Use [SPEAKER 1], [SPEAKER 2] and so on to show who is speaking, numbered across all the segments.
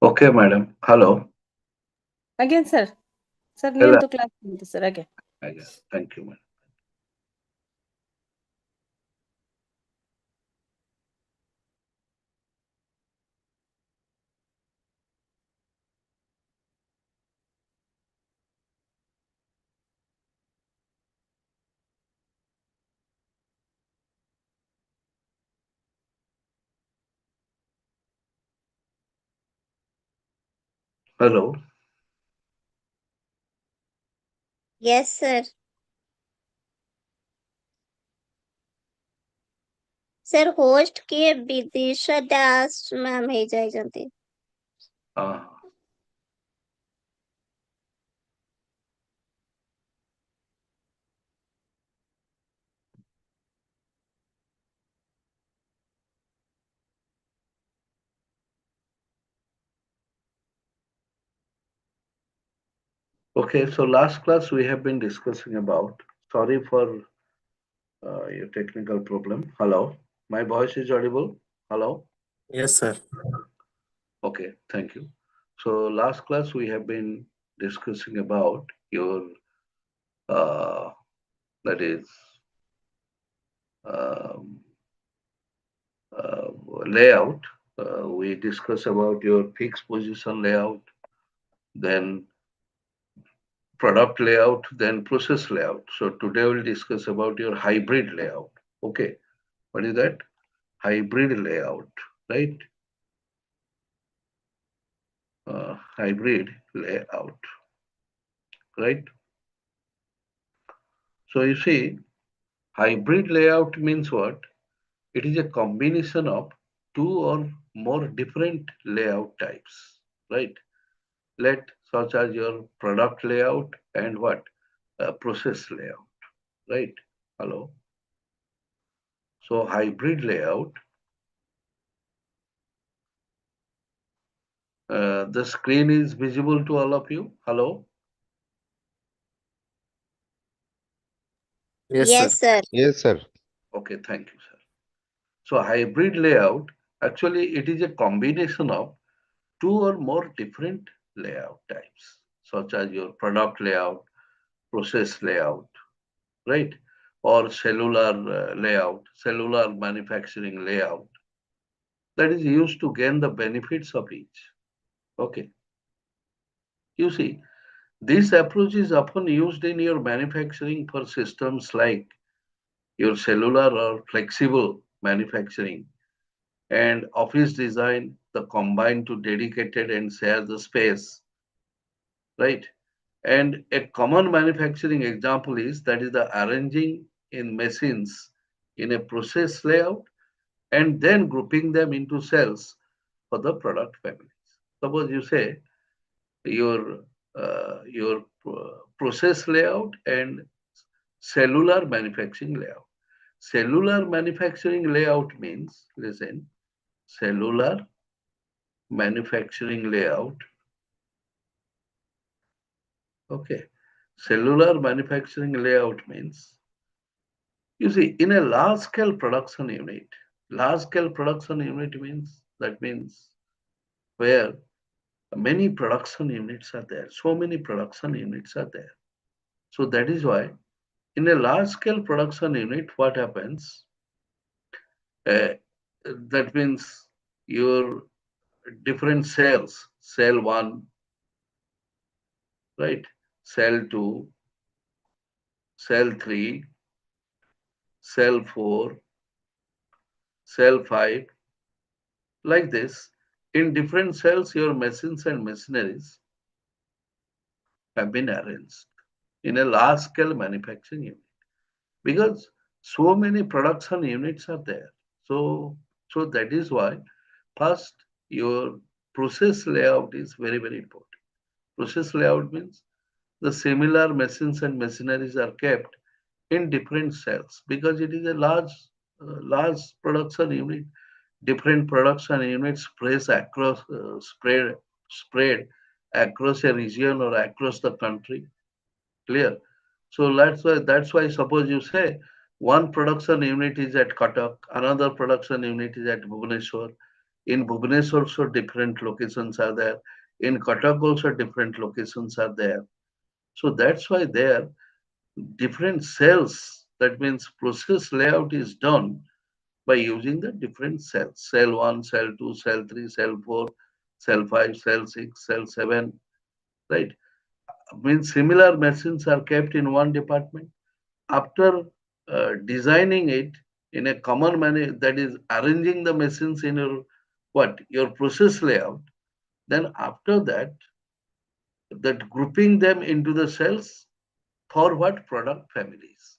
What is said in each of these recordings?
[SPEAKER 1] Okay, madam. Hello.
[SPEAKER 2] Again, sir. Sir,
[SPEAKER 1] Hello.
[SPEAKER 2] ನಿಂತು class ಬಂತು sir again.
[SPEAKER 1] Again. Thank you, madam. Hello.
[SPEAKER 3] Yes, sir. Sir, host କିଏ Vidisha Das ma'am ହେଇଯାଇଛନ୍ତି।
[SPEAKER 1] Uh, okay, so last class we have been discussing about, sorry for your technical problem. Hello. My voice is audible? Hello.
[SPEAKER 4] Yes, sir.
[SPEAKER 1] Okay, thank you. So last class we have been discussing about your, uh, that is, um, uh, layout. We discussed about your fixed position layout, then product layout, then process layout. So today we'll discuss about your hybrid layout. Okay, what is that? Hybrid layout, right? Hybrid layout, right? So you see, hybrid layout means what? It is a combination of two or more different layout types, right? Let such as your product layout and what? Process layout, right? Hello. So hybrid layout. The screen is visible to all of you. Hello.
[SPEAKER 4] Yes, sir.
[SPEAKER 3] Yes, sir.
[SPEAKER 5] Yes, sir.
[SPEAKER 1] Okay, thank you, sir. So hybrid layout, actually it is a combination of two or more different layout types, such as your product layout, process layout, right? Or cellular layout, cellular manufacturing layout that is used to gain the benefits of each. Okay. You see, this approach is often used in your manufacturing for systems like your cellular or flexible manufacturing and office design, the combine to dedicated and share the space, right? And a common manufacturing example is that is the arranging in machines in a process layout and then grouping them into cells for the product families. Suppose you say your process layout and cellular manufacturing layout. Cellular manufacturing layout means, listen, cellular manufacturing layout. Okay. Cellular manufacturing layout means, you see, in a large scale production unit means, that means where many production units are there. So many production units are there. So that is why in a large scale production unit, what happens? Uh, that means your different cells, cell 1, right? Cell 2, cell 3, cell 4, cell 5, like this. In different cells, your machines and machineries have been arranged in a large scale manufacturing unit because so many production units are there. So that is why first your process layout is very, very important. Process layout means the similar machines and machineries are kept in different cells because it is a large production unit. Different production units spread across a region or across the country. Clear? So that's why suppose you say one production unit is at Cuttack, another production unit is at Bhubaneswar. In Bhubaneswar also different locations are there. In Cuttack also different locations are there. So that's why there different cells, that means process layout is done by using the different cells. Cell 1, cell 2, cell 3, cell 4, cell 5, cell 6, cell 7, right? Means similar machines are kept in one department. After designing it in a common manner, that is arranging the machines in your what? Your process layout, then after that, that grouping them into the cells for what product families,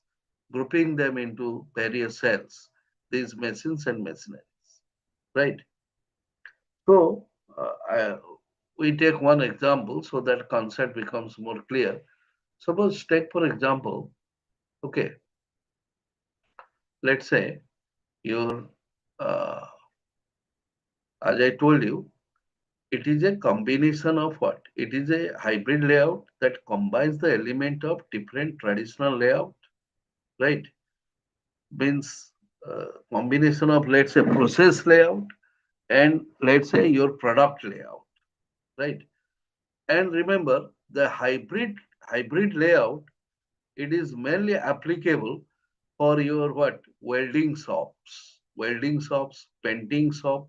[SPEAKER 1] grouping them into various cells, these machines and machineries, right? So we take one example so that concept becomes more clear. Suppose take for example, okay, let's say your, uh, as I told you, it is a combination of what? It is a hybrid layout that combines the element of different traditional layout, right? Means combination of, let's say, process layout and let's say your product layout, right? And remember the hybrid layout, it is mainly applicable for your what? Welding shops, painting shop,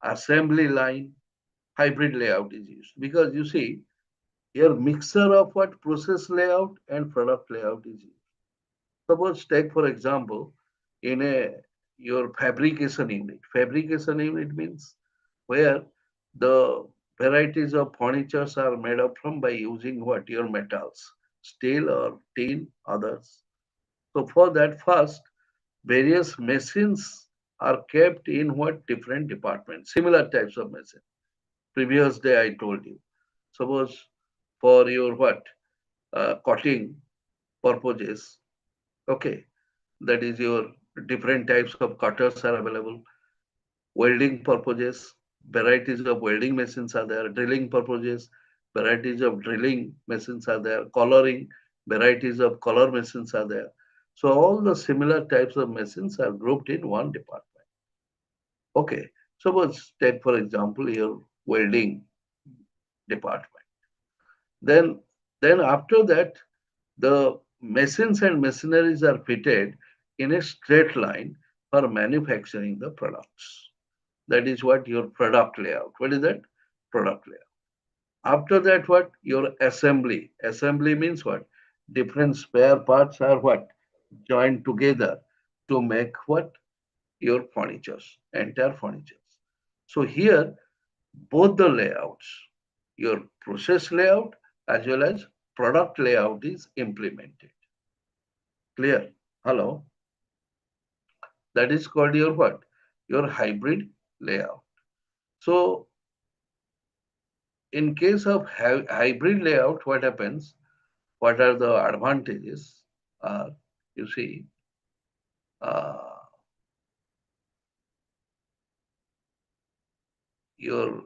[SPEAKER 1] assembly line, hybrid layout is used. Because you see, here mixture of what? Process layout and product layout is used. Suppose take for example, in a your fabrication unit. Fabrication unit means where the varieties of furnitures are made up from by using what? Your metals, steel or tin, others. So for that first, various machines are kept in what? Different departments, similar types of machine. Previous day I told you. Suppose for your what? Cutting purposes, okay, that is your different types of cutters are available. Welding purposes, varieties of welding machines are there. Drilling purposes, varieties of drilling machines are there. Coloring, varieties of color machines are there. So all the similar types of machines are grouped in one department. Okay, suppose take for example your welding department. Then, then after that, the machines and machineries are fitted in a straight line for manufacturing the products. That is what your product layout. What is that? Product layout. After that, what? Your assembly. Assembly means what? Different spare parts are what? Joined together to make what? Your furnitures, entire furnitures. So here, both the layouts, your process layout as well as product layout is implemented. Clear? Hello? That is called your what? Your hybrid layout. So in case of hybrid layout, what happens? What are the advantages? You see, uh, your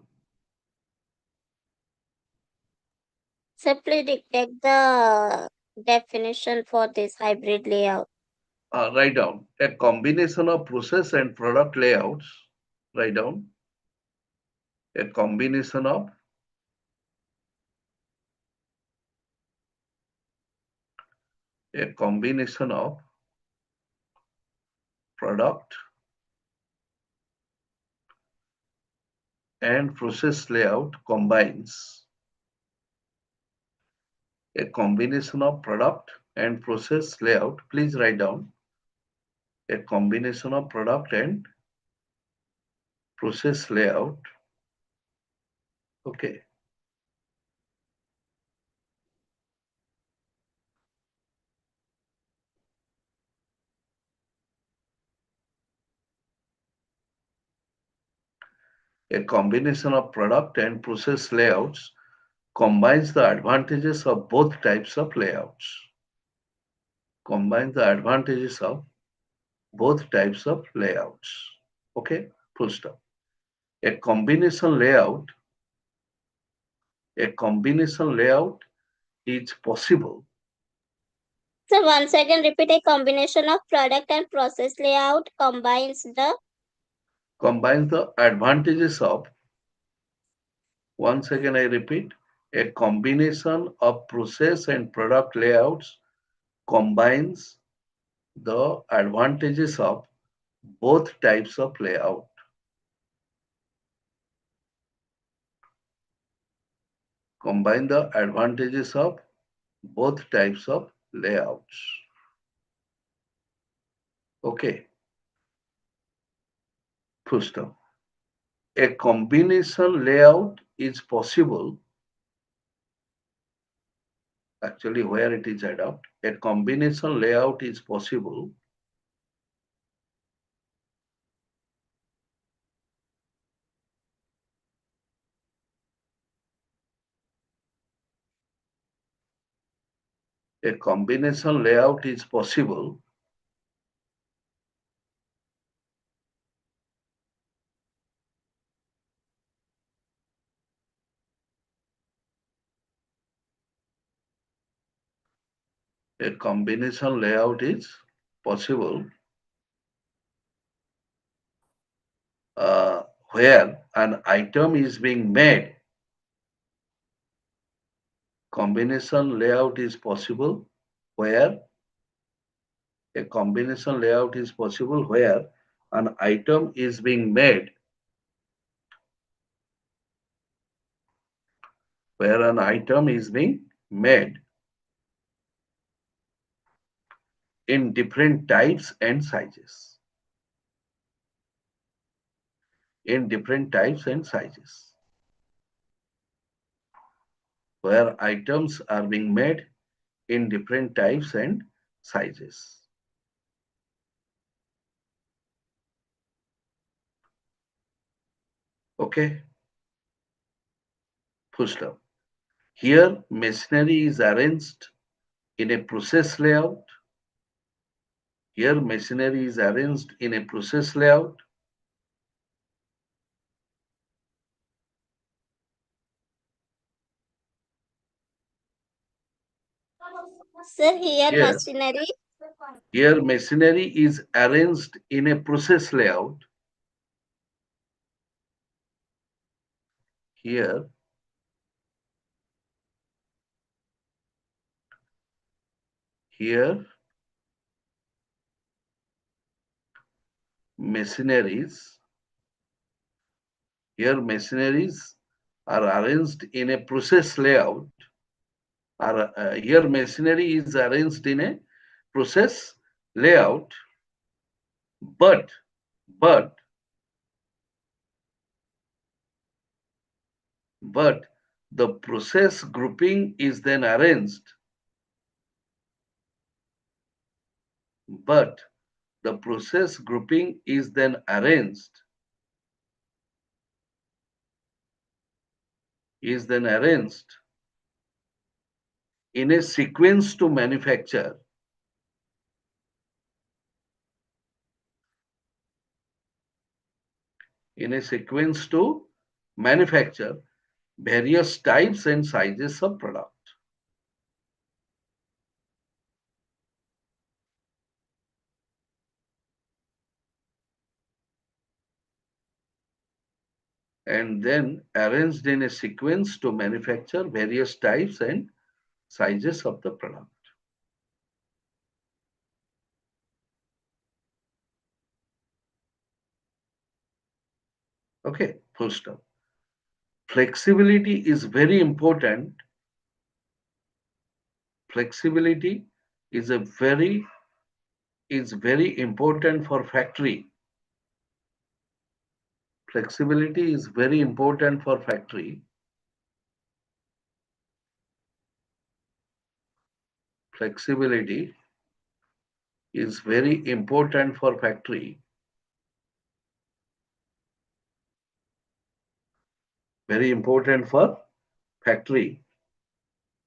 [SPEAKER 3] Simply dictate the definition for this hybrid layout.
[SPEAKER 1] write down a combination of process and product layouts. Write down a combination of product and process layout combines a combination of product and process layout. Please write down a combination of product and process layout. Okay. A combination of product and process layouts combines the advantages of both types of layouts. Combines the advantages of both types of layouts. Okay, full stop. A combination layout is possible.
[SPEAKER 3] So once again repeat, a combination of product and process layout combines the
[SPEAKER 1] combines the advantages of, once again I repeat, a combination of process and product layouts combines the advantages of both types of layout. Combine the advantages of both types of layouts. Okay, full stop. A combination layout is possible, actually where it is adopted. A combination layout is possible a combination layout is possible a combination layout is possible where an item is being made. Combination layout is possible where a combination layout is possible where an item is being made, where an item is being made in different types and sizes. In different types and sizes. Where items are being made in different types and sizes. Okay. Full stop. Here, machinery is arranged in a process layout. Here, machinery is arranged in a process layout.
[SPEAKER 3] Sir, here
[SPEAKER 1] Yes.
[SPEAKER 3] machinery.
[SPEAKER 1] Here, machinery is arranged in a process layout. Here, machineries, here machineries are arranged in a process layout. Here, machinery is arranged in a process layout, but the process grouping is then arranged, but the process grouping is then arranged, in a sequence to manufacture, various types and sizes of product. And then arranged in a sequence to manufacture various types and sizes of the product. Okay, full stop. Flexibility is very important. Flexibility is very important for factory. Flexibility is very important for factory. Flexibility is very important for factory. Very important for factory.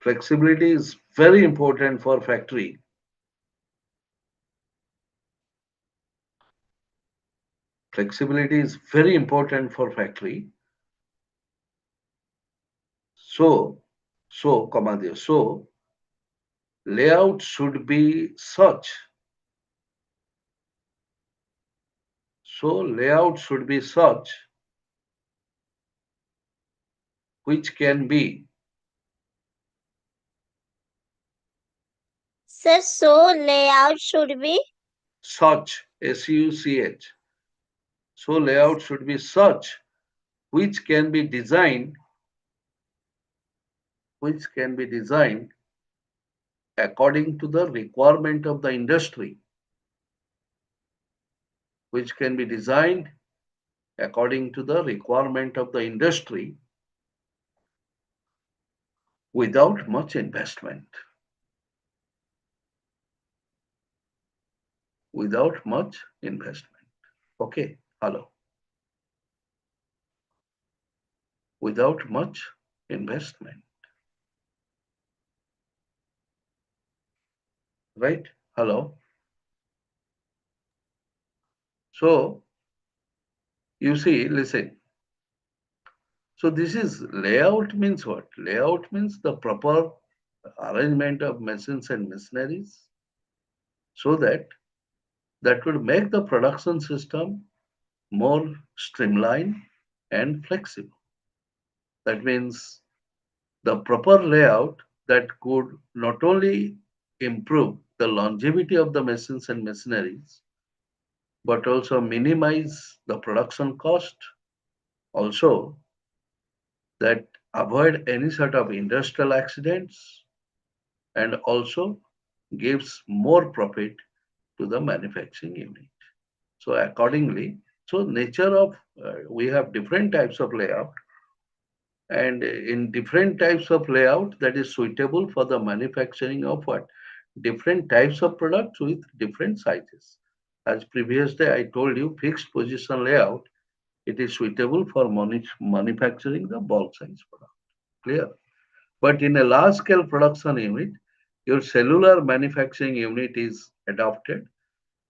[SPEAKER 1] Flexibility is very important for factory. Flexibility is very important for factory. So layout should be such So layout should be such which can be
[SPEAKER 3] Sir, so layout should be
[SPEAKER 1] such, S-U-C-H. So layout should be such which can be designed according to the requirement of the industry, which can be designed according to the requirement of the industry without much investment. Without much investment. Okay, hello. Without much investment. Right? Hello. So, you see, listen. So this is layout means what? Layout means the proper arrangement of machines and machineries so that would make the production system more streamlined and flexible. That means the proper layout that could not only improve the longevity of the machines and machineries, but also minimize the production cost, also that avoid any sort of industrial accidents, and also gives more profit to the manufacturing unit. So accordingly, so nature of, we have different types of layout, and in different types of layout that is suitable for the manufacturing of what? Different types of products with different sizes. As previous day I told you, fixed position layout, it is suitable for manufacturing the bulk size product. Clear? But in a large scale production unit, your cellular manufacturing unit is adopted,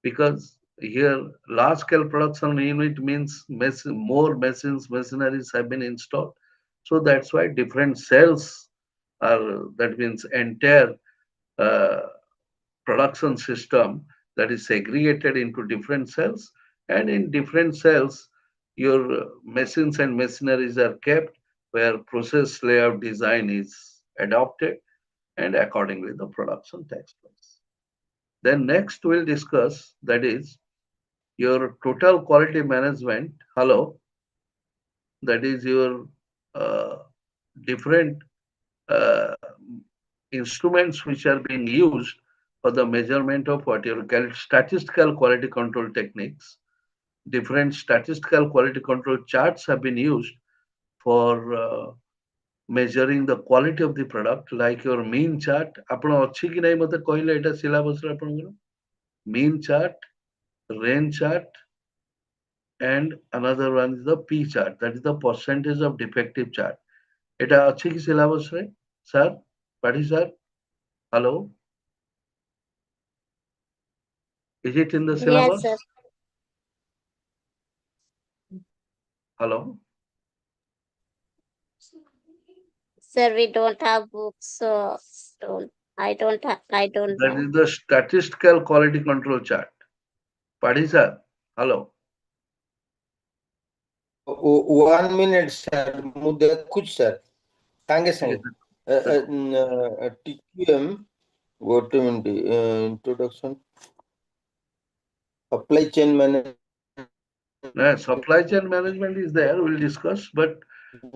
[SPEAKER 1] because here large scale production unit means more machines, machineries have been installed. So that's why different cells are, that means entire uh, production system that is segregated into different cells, and in different cells your machines and machineries are kept, where process layout design is adopted, and accordingly the production takes place. Then next we'll discuss, that is your total quality management. Hello, that is your different uh, instruments which are being used for the measurement of what your statistical quality control techniques. Different statistical quality control charts have been used for measuring the quality of the product, like your mean chart. ଆପଣ ଅଛି କି ନାହିଁ ମତେ କହିଲେ ଏଇଟା syllabus ରେ ଆପଣଙ୍କର? Mean chart, range chart, and another one is the P chart, that is the percentage of defective chart. এটা ଅଛି କି syllabus ରେ? Sir, Padhi sir, hello? Is it in the syllabus?
[SPEAKER 3] Yes, sir.
[SPEAKER 1] Hello?
[SPEAKER 3] Sir, we don't have books, so I don't
[SPEAKER 1] That
[SPEAKER 3] know.
[SPEAKER 1] is the statistical quality control chart. Padhi sir, hello?
[SPEAKER 4] 1 minute, sir. ମୁଁ ଦେଖୁଛି sir. ସାଙ୍ଗେ ସାଙ୍ଗେ TQM, ଗୋଟେ minute, introduction, supply chain management.
[SPEAKER 1] Supply chain management is there, we'll discuss, but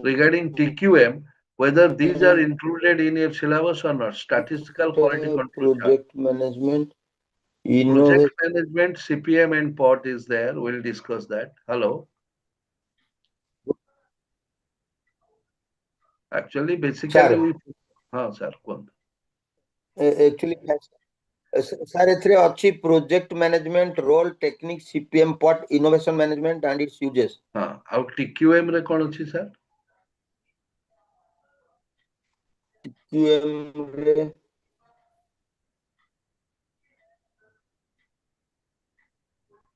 [SPEAKER 1] regarding TQM, whether these are included in your syllabus or not, statistical quality control chart.
[SPEAKER 4] Project management,
[SPEAKER 1] Project management, CPM and POT is there, we'll discuss that. Hello? Actually, basically, sir,
[SPEAKER 4] actually, sir, ଏଥିରେ ଅଛି project management, role, technique, CPM, POT, innovation management and its uses.
[SPEAKER 1] ଆଉ TQM ରେ କ'ଣ ଅଛି sir?
[SPEAKER 4] TQM ରେ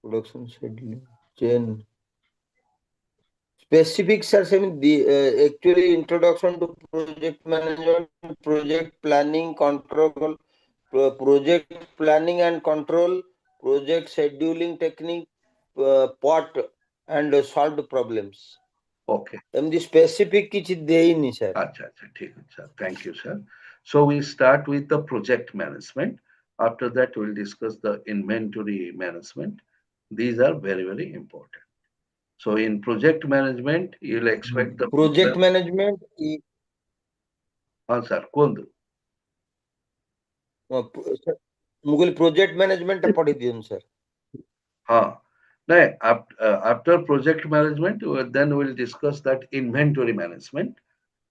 [SPEAKER 4] production schedule, chain. Specific, sir, actually introduction to project management, project planning, control, project planning and control, project scheduling technique, pot and solved problems.
[SPEAKER 1] Okay.
[SPEAKER 4] एमती specific किछि देइनी sir.
[SPEAKER 1] Acha, ठीक है sir. Thank you, sir. So we start with the project management. After that, we'll discuss the inventory management. These are very, very important. So in project management, you'll expect the
[SPEAKER 4] project
[SPEAKER 1] program.
[SPEAKER 4] Management
[SPEAKER 1] हाँ sir, कुंद.
[SPEAKER 4] Mughal project management पढ़ी दियन sir.
[SPEAKER 1] हाँ. No, after project management, then we'll discuss that inventory management.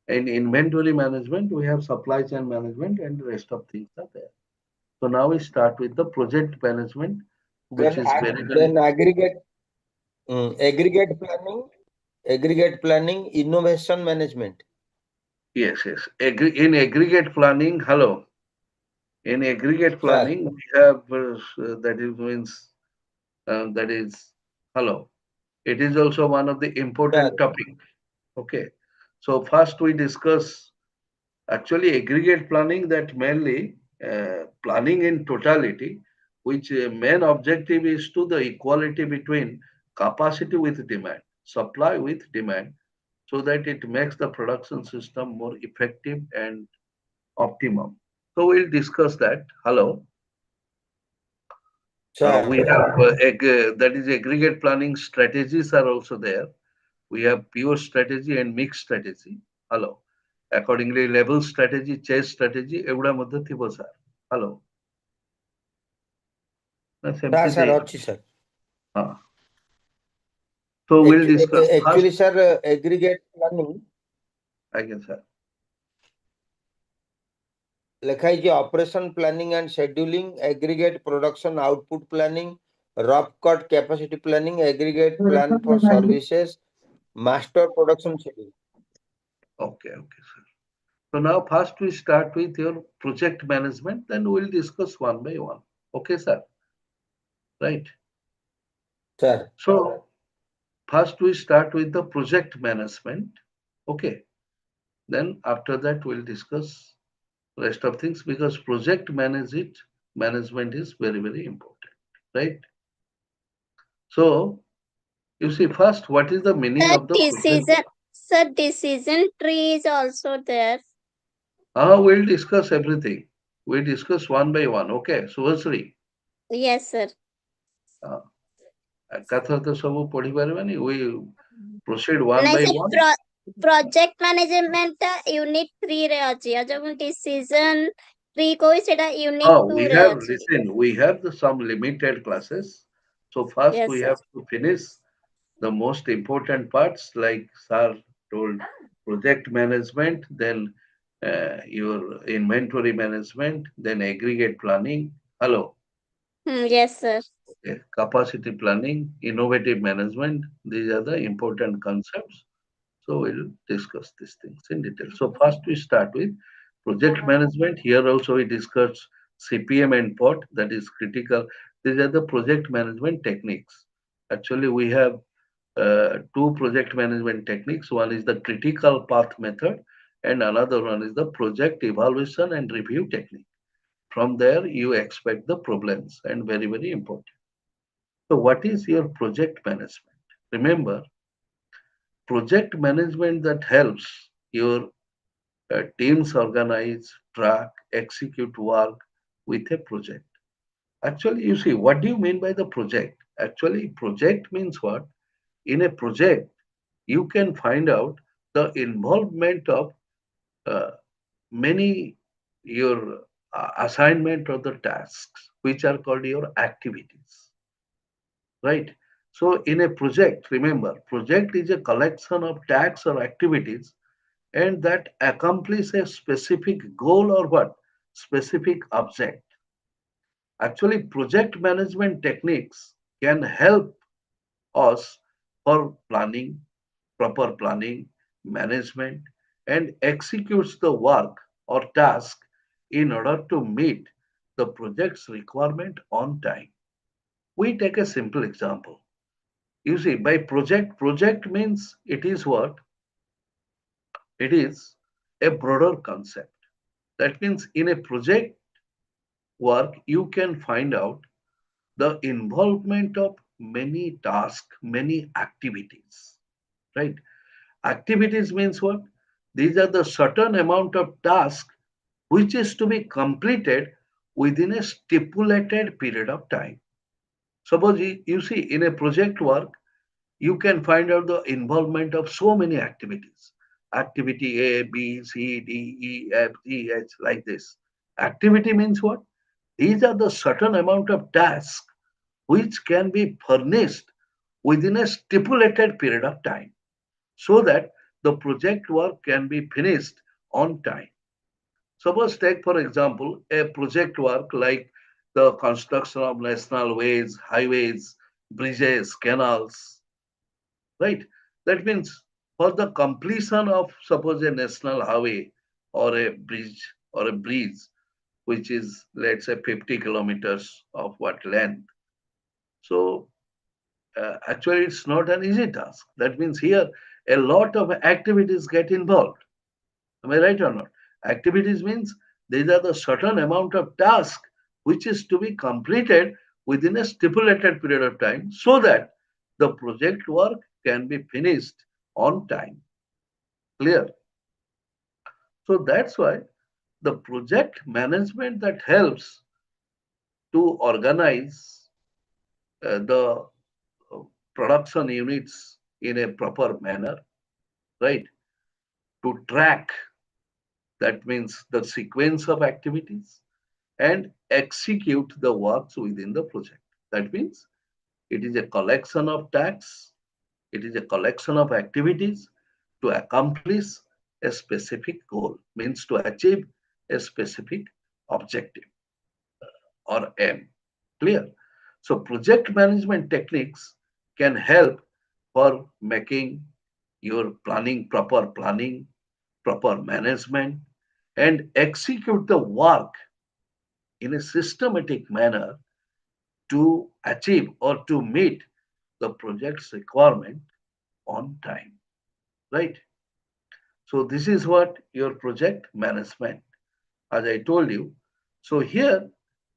[SPEAKER 1] In inventory management, we have supply chain management and the rest of things are there. So now we start with the project management, which is very, very
[SPEAKER 4] then aggregate planning, innovation management.
[SPEAKER 1] yes. In aggregate planning, hello. In aggregate planning, we have that is hello. It is also one of the important
[SPEAKER 4] Sir.
[SPEAKER 1] topic. Okay. So first we discuss actually aggregate planning, that mainly planning in totality, which main objective is to the equality between capacity with demand, supply with demand, so that it makes the production system more effective and optimum. So we'll discuss that. Hello.
[SPEAKER 4] Sir.
[SPEAKER 1] We have that is aggregate planning strategies are also there. We have pure strategy and mixed strategy. Hello. Accordingly, level strategy, chase strategy, एवढा मध्ये थिबो sir. Hello. ना सेमती
[SPEAKER 4] sir
[SPEAKER 1] दे.
[SPEAKER 4] अच्छी sir.
[SPEAKER 1] हाँ. So we'll discuss
[SPEAKER 4] Actually,
[SPEAKER 1] first.
[SPEAKER 4] sir, aggregate planning.
[SPEAKER 1] Again, sir.
[SPEAKER 4] लिखा है कि operation planning and scheduling, aggregate production output planning, rough cut capacity planning, aggregate plan for services, master production schedule.
[SPEAKER 1] Okay, sir. So now first we start with your project management, then we'll discuss one by one. Okay, sir. Right.
[SPEAKER 4] Sir.
[SPEAKER 1] So first we start with the project management. Okay. Then after that we'll discuss rest of things, because project management is very, very important, right? So you see, first, what is the meaning of the project?
[SPEAKER 3] Decision tree is also there.
[SPEAKER 1] We'll discuss everything. We discuss one by one. Okay, Subhasri.
[SPEAKER 3] Yes, sir.
[SPEAKER 1] Katha to sabu padi paribani. We proceed one by one.
[SPEAKER 3] Project management unit 3 रे अछि आ जब decision tree कोई सेटा unit 2 रे अछि.
[SPEAKER 1] We have some limited classes. So first
[SPEAKER 3] Yes,
[SPEAKER 1] we
[SPEAKER 3] sir.
[SPEAKER 1] have to finish the most important parts, like sir told, project management, then your inventory management, then aggregate planning. Hello.
[SPEAKER 3] Yes, sir.
[SPEAKER 1] Okay. Capacity planning, innovative management. These are the important concepts. So we'll discuss these things in detail. So first we start with project management. Here also we discuss CPM and POT, that is critical. These are the project management techniques. Actually, we have two project management techniques. One is the critical path method, and another one is the project evaluation and review technique. From there, you expect the problems, and very, very important. So what is your project management? Remember, project management that helps your teams organize, track, execute work with a project. Actually, you see, what do you mean by the project? Actually, project means what? In a project, you can find out the involvement of many your assignment of the tasks, which are called your activities, right? So in a project, remember, project is a collection of tasks or activities, and that accomplish a specific goal or what? Specific object. Actually, project management techniques can help us for planning, proper planning, management, and executes the work or task in order to meet the project's requirement on time. We take a simple example. You see, by project means it is what? It is a broader concept. That means in a project work, you can find out the involvement of many tasks, many activities, right? Activities means what? These are the certain amount of task which is to be completed within a stipulated period of time. Suppose you see in a project work, you can find out the involvement of so many activities. Activity A, B, C, D, E, F, G, H, like this. Activity means what? These are the certain amount of tasks which can be furnished within a stipulated period of time so that the project work can be finished on time. Suppose take for example a project work like the construction of national ways, highways, bridges, canals, right? That means for the completion of suppose a national highway or a bridge, which is let's say 50 kilometers of what length. So actually it's not an easy task. That means here a lot of activities get involved. Am I right or not? Activities means these are the certain amount of task which is to be completed within a stipulated period of time so that the project work can be finished on time. Clear? So that's why the project management that helps to organize the production units in a proper manner, right? To track, that means the sequence of activities, and execute the works within the project. That means it is a collection of tasks, it is a collection of activities to accomplish a specific goal, means to achieve a specific objective or aim. Clear? So project management techniques can help for making your proper management, and execute the work in a systematic manner to achieve or to meet the project's requirement on time, right? So this is what your project management, as I told you. So here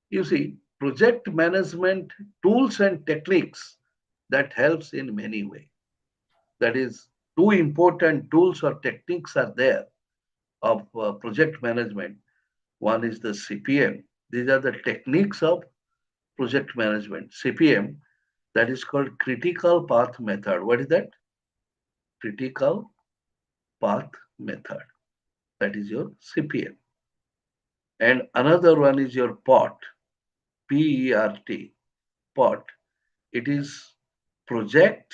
[SPEAKER 1] you see project management tools and techniques that helps in many ways. That is, two important tools or techniques are there of project management. One is the CPM. These are the techniques of project management. CPM, that is called critical path method. What is that? Critical path method. That is your CPM. And another one is your PERT, P-E-R-T, PERT. It is project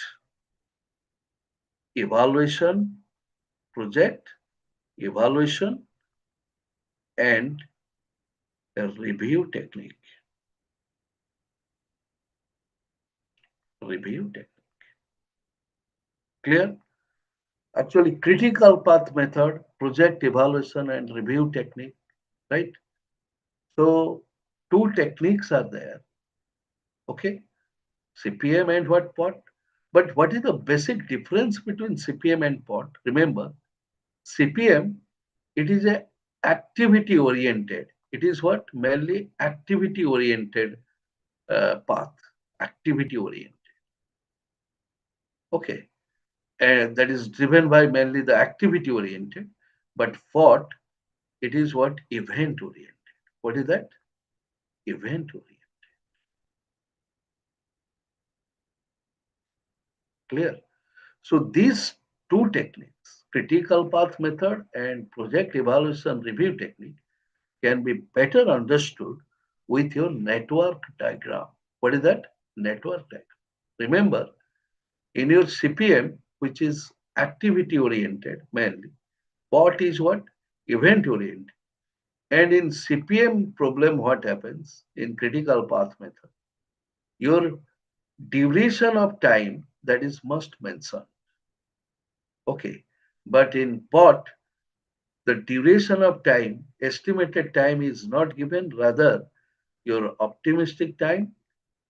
[SPEAKER 1] evaluation, project evaluation, and a review technique. Review technique. Clear? Actually, critical path method, project evaluation, and review technique, right? So, two techniques are there. Okay? CPM and what PERT? But what is the basic difference between CPM and PERT? Remember, CPM, it is a activity oriented. It is what? Mainly activity oriented path, activity oriented. Okay. And that is driven by mainly the activity oriented. But PERT, it is what? Event oriented. What is that? Event oriented. Clear? So these two techniques, critical path method and project evaluation review technique, can be better understood with your network diagram. What is that? Network diagram. Remember, in your CPM, which is activity oriented mainly, PERT is what? Event oriented. And in CPM problem, what happens in critical path method? Your duration of time, that is must mention. Okay. But in PERT, the duration of time, estimated time is not given, rather your optimistic time,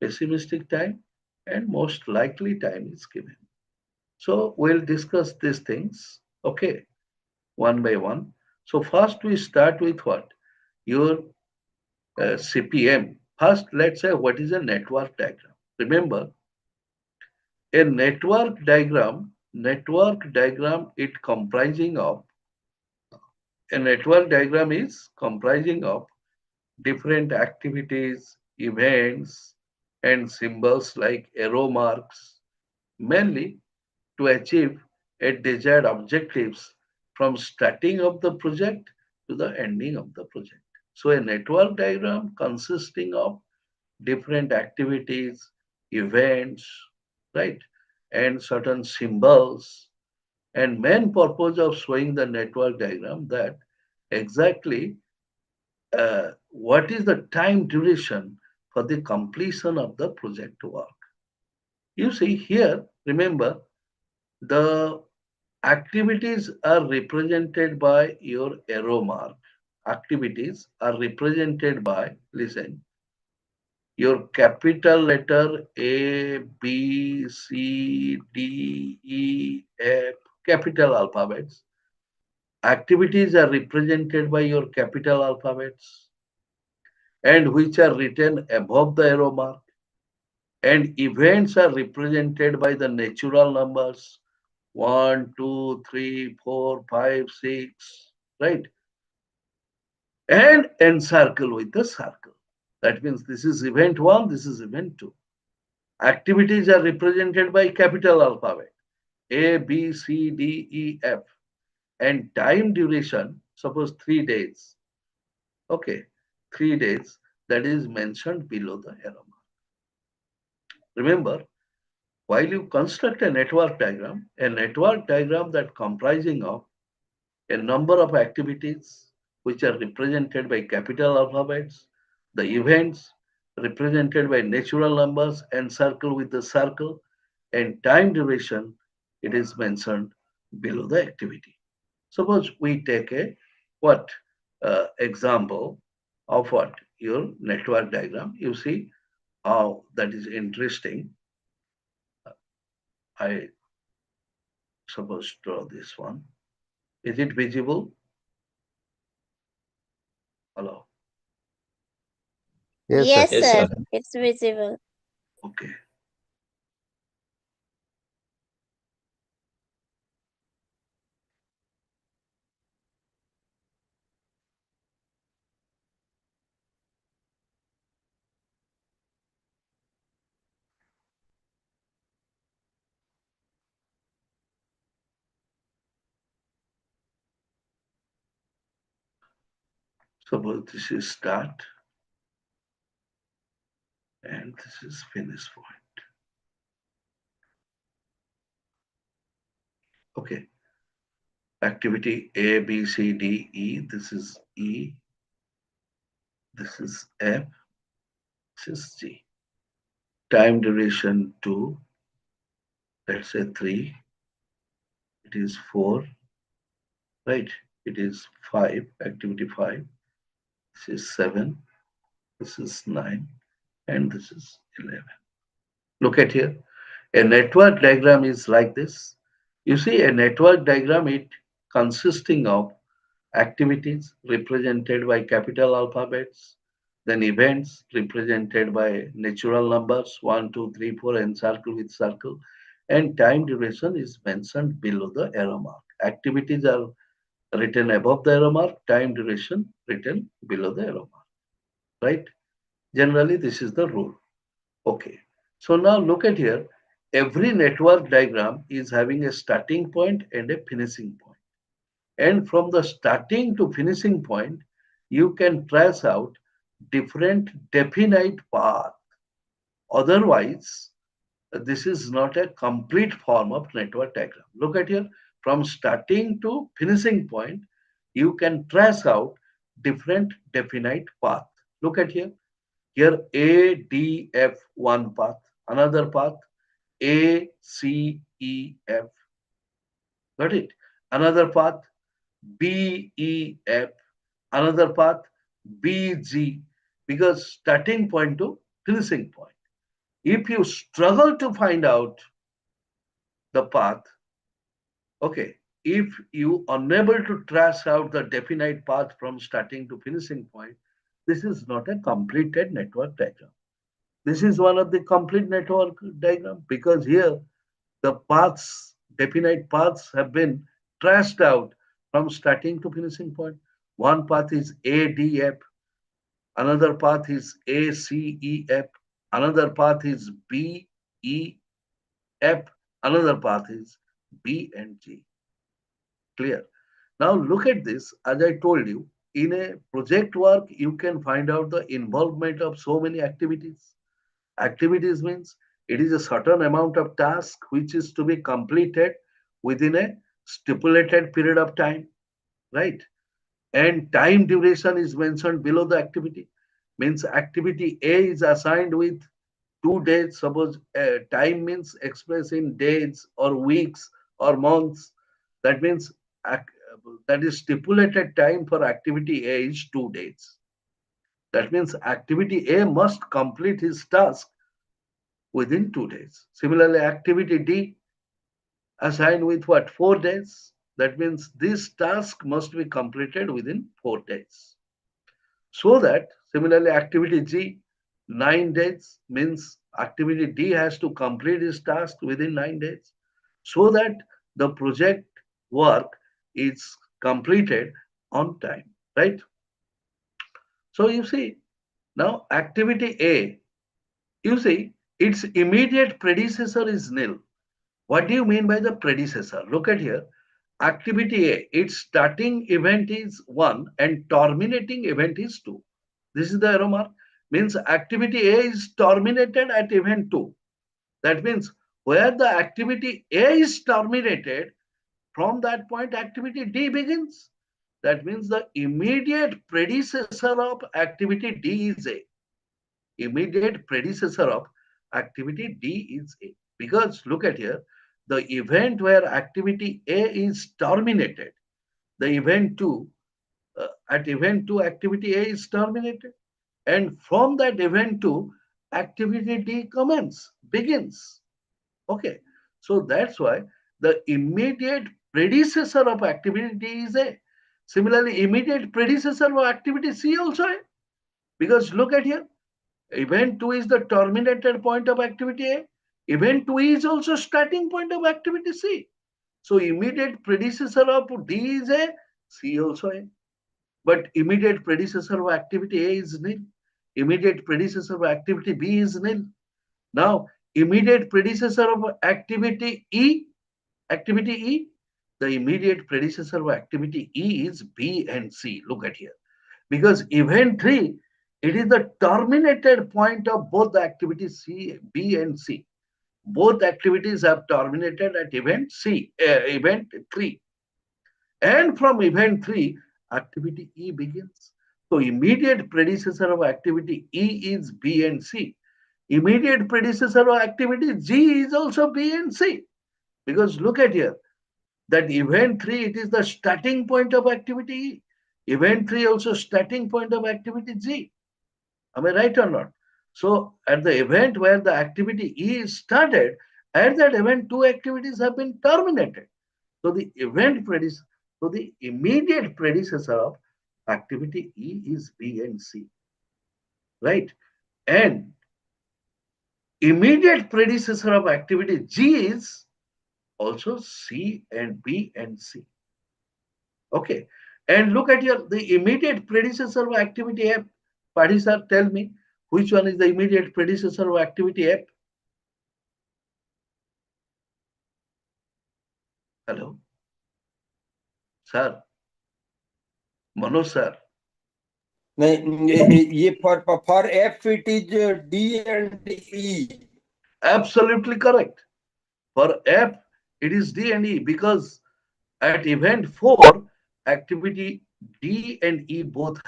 [SPEAKER 1] pessimistic time, and most likely time is given. So we'll discuss these things, okay, one by one. So first we start with what? Your CPM. First, let's say what is a network diagram. Remember, A network diagram, it comprising of, a network diagram is comprising of different activities, events, and symbols like arrow marks, mainly to achieve a desired objectives from starting of the project to the ending of the project. So a network diagram consisting of different activities, events, right, and certain symbols, and main purpose of showing the network diagram that exactly what is the time duration for the completion of the project work. You see here, remember, the activities are represented by your arrow mark. Activities are represented by, listen, your capital letter A, B, C, D, E, F, capital alphabets. Activities are represented by your capital alphabets and which are written above the arrow mark. And events are represented by the natural numbers 1, 2, 3, 4, 5, 6, right? And encircle with the circle. That means this is event 1, this is event 2. Activities are represented by capital alphabet A, B, C, D, E, F. And time duration, suppose 3 days. Okay, 3 days, that is mentioned below the arrow mark. Remember, while you construct a network diagram that comprising of a number of activities which are represented by capital alphabets, the events represented by natural numbers and circle with the circle, and time duration, it is mentioned below the activity. Suppose we take a what example of what your network diagram. You see how that is interesting. I suppose draw this one. Is it visible? Hello.
[SPEAKER 4] Yes,
[SPEAKER 3] Yes,
[SPEAKER 4] sir.
[SPEAKER 5] Yes,
[SPEAKER 3] sir.
[SPEAKER 5] sir.
[SPEAKER 3] It's visible.
[SPEAKER 1] Okay. Suppose this is start and this is finish point. Okay. Activity A, B, C, D, E. This is E. This is F. This is G. Time duration 2. Let's say 3. It is 4. Right. It is 5. Activity 5. This is 7. This is 9. And this is 11. Look at here. A network diagram is like this. You see, a network diagram, it consisting of activities represented by capital alphabets, then events represented by natural numbers 1, 2, 3, 4, and circle with circle, and time duration is mentioned below the arrow mark. Activities are written above the arrow mark, time duration written below the arrow mark, right? Generally, this is the rule. Okay. So now look at here. Every network diagram is having a starting point and a finishing point. And from the starting to finishing point, you can trace out different definite path. Otherwise, this is not a complete form of network diagram. Look at here, from starting to finishing point, you can trace out different definite path. Look at here. Here A, D, F, one path, another path, A, C, E, F. Got it? Another path, B, E, F, another path, B, G, because starting point to finishing point. If you struggle to find out the path, okay, if you unable to trace out the definite path from starting to finishing point, this is not a completed network diagram. This is one of the complete network diagram because here the paths, definite paths have been traced out from starting to finishing point. One path is ADF, another path is ACEF, another path is BEF, another path is B and G. Clear? Now look at this. As I told you, in a project work, you can find out the involvement of so many activities. Activities means it is a certain amount of task which is to be completed within a stipulated period of time, right? And time duration is mentioned below the activity. Means activity A is assigned with 2 days. Suppose time means expressed in days or weeks or months. That means that is stipulated time for activity A is 2 days. That means activity A must complete his task within 2 days. Similarly, activity D assigned with what? 4 days. That means this task must be completed within 4 days. So that similarly, activity G, 9 days means activity D has to complete his task within 9 days so that the project work is completed on time, right? So you see, now activity A, you see, its immediate predecessor is nil. What do you mean by the predecessor? Look at here. Activity A, its starting event is 1 and terminating event is 2. This is the arrow mark. Means activity A is terminated at event 2. That means where the activity A is terminated, from that point activity D begins. That means the immediate predecessor of activity D is A. Immediate predecessor of activity D is A. Because look at here, the event where activity A is terminated, the event 2, at event 2, activity A is terminated. And from that event 2, activity D begins. Okay. So that's why the immediate predecessor of activity D is A. Similarly, immediate predecessor of activity C also A. Because look at here, event 2 is the terminated point of activity A. Event 2 is also starting point of activity C. So immediate predecessor of D is A, C also A. But immediate predecessor of activity A is nil. Immediate predecessor of activity B is nil. Now, immediate predecessor of activity E, the immediate predecessor of activity E is B and C. Look at here. Because event 3, it is the terminated point of both the activities C, B and C. Both activities have terminated at event 3. And from event 3, activity E begins. So immediate predecessor of activity E is B and C. Immediate predecessor of activity G is also B and C. Because look at here, that event 3, it is the starting point of activity E. Event 3 also starting point of activity G. Am I right or not? So at the event where the activity E is started, at that event 2 activities have been terminated. So the immediate predecessor of activity E is B and C, right? And immediate predecessor of activity G is also C and B and C. Okay. And look at the immediate predecessor of activity F. Padhi sir, tell me which one is the immediate predecessor of activity F? Hello? Sir? Manoj sir?
[SPEAKER 4] For F it is D and E.
[SPEAKER 1] Absolutely correct. For F, it is D and E because at event 4, activity D and E both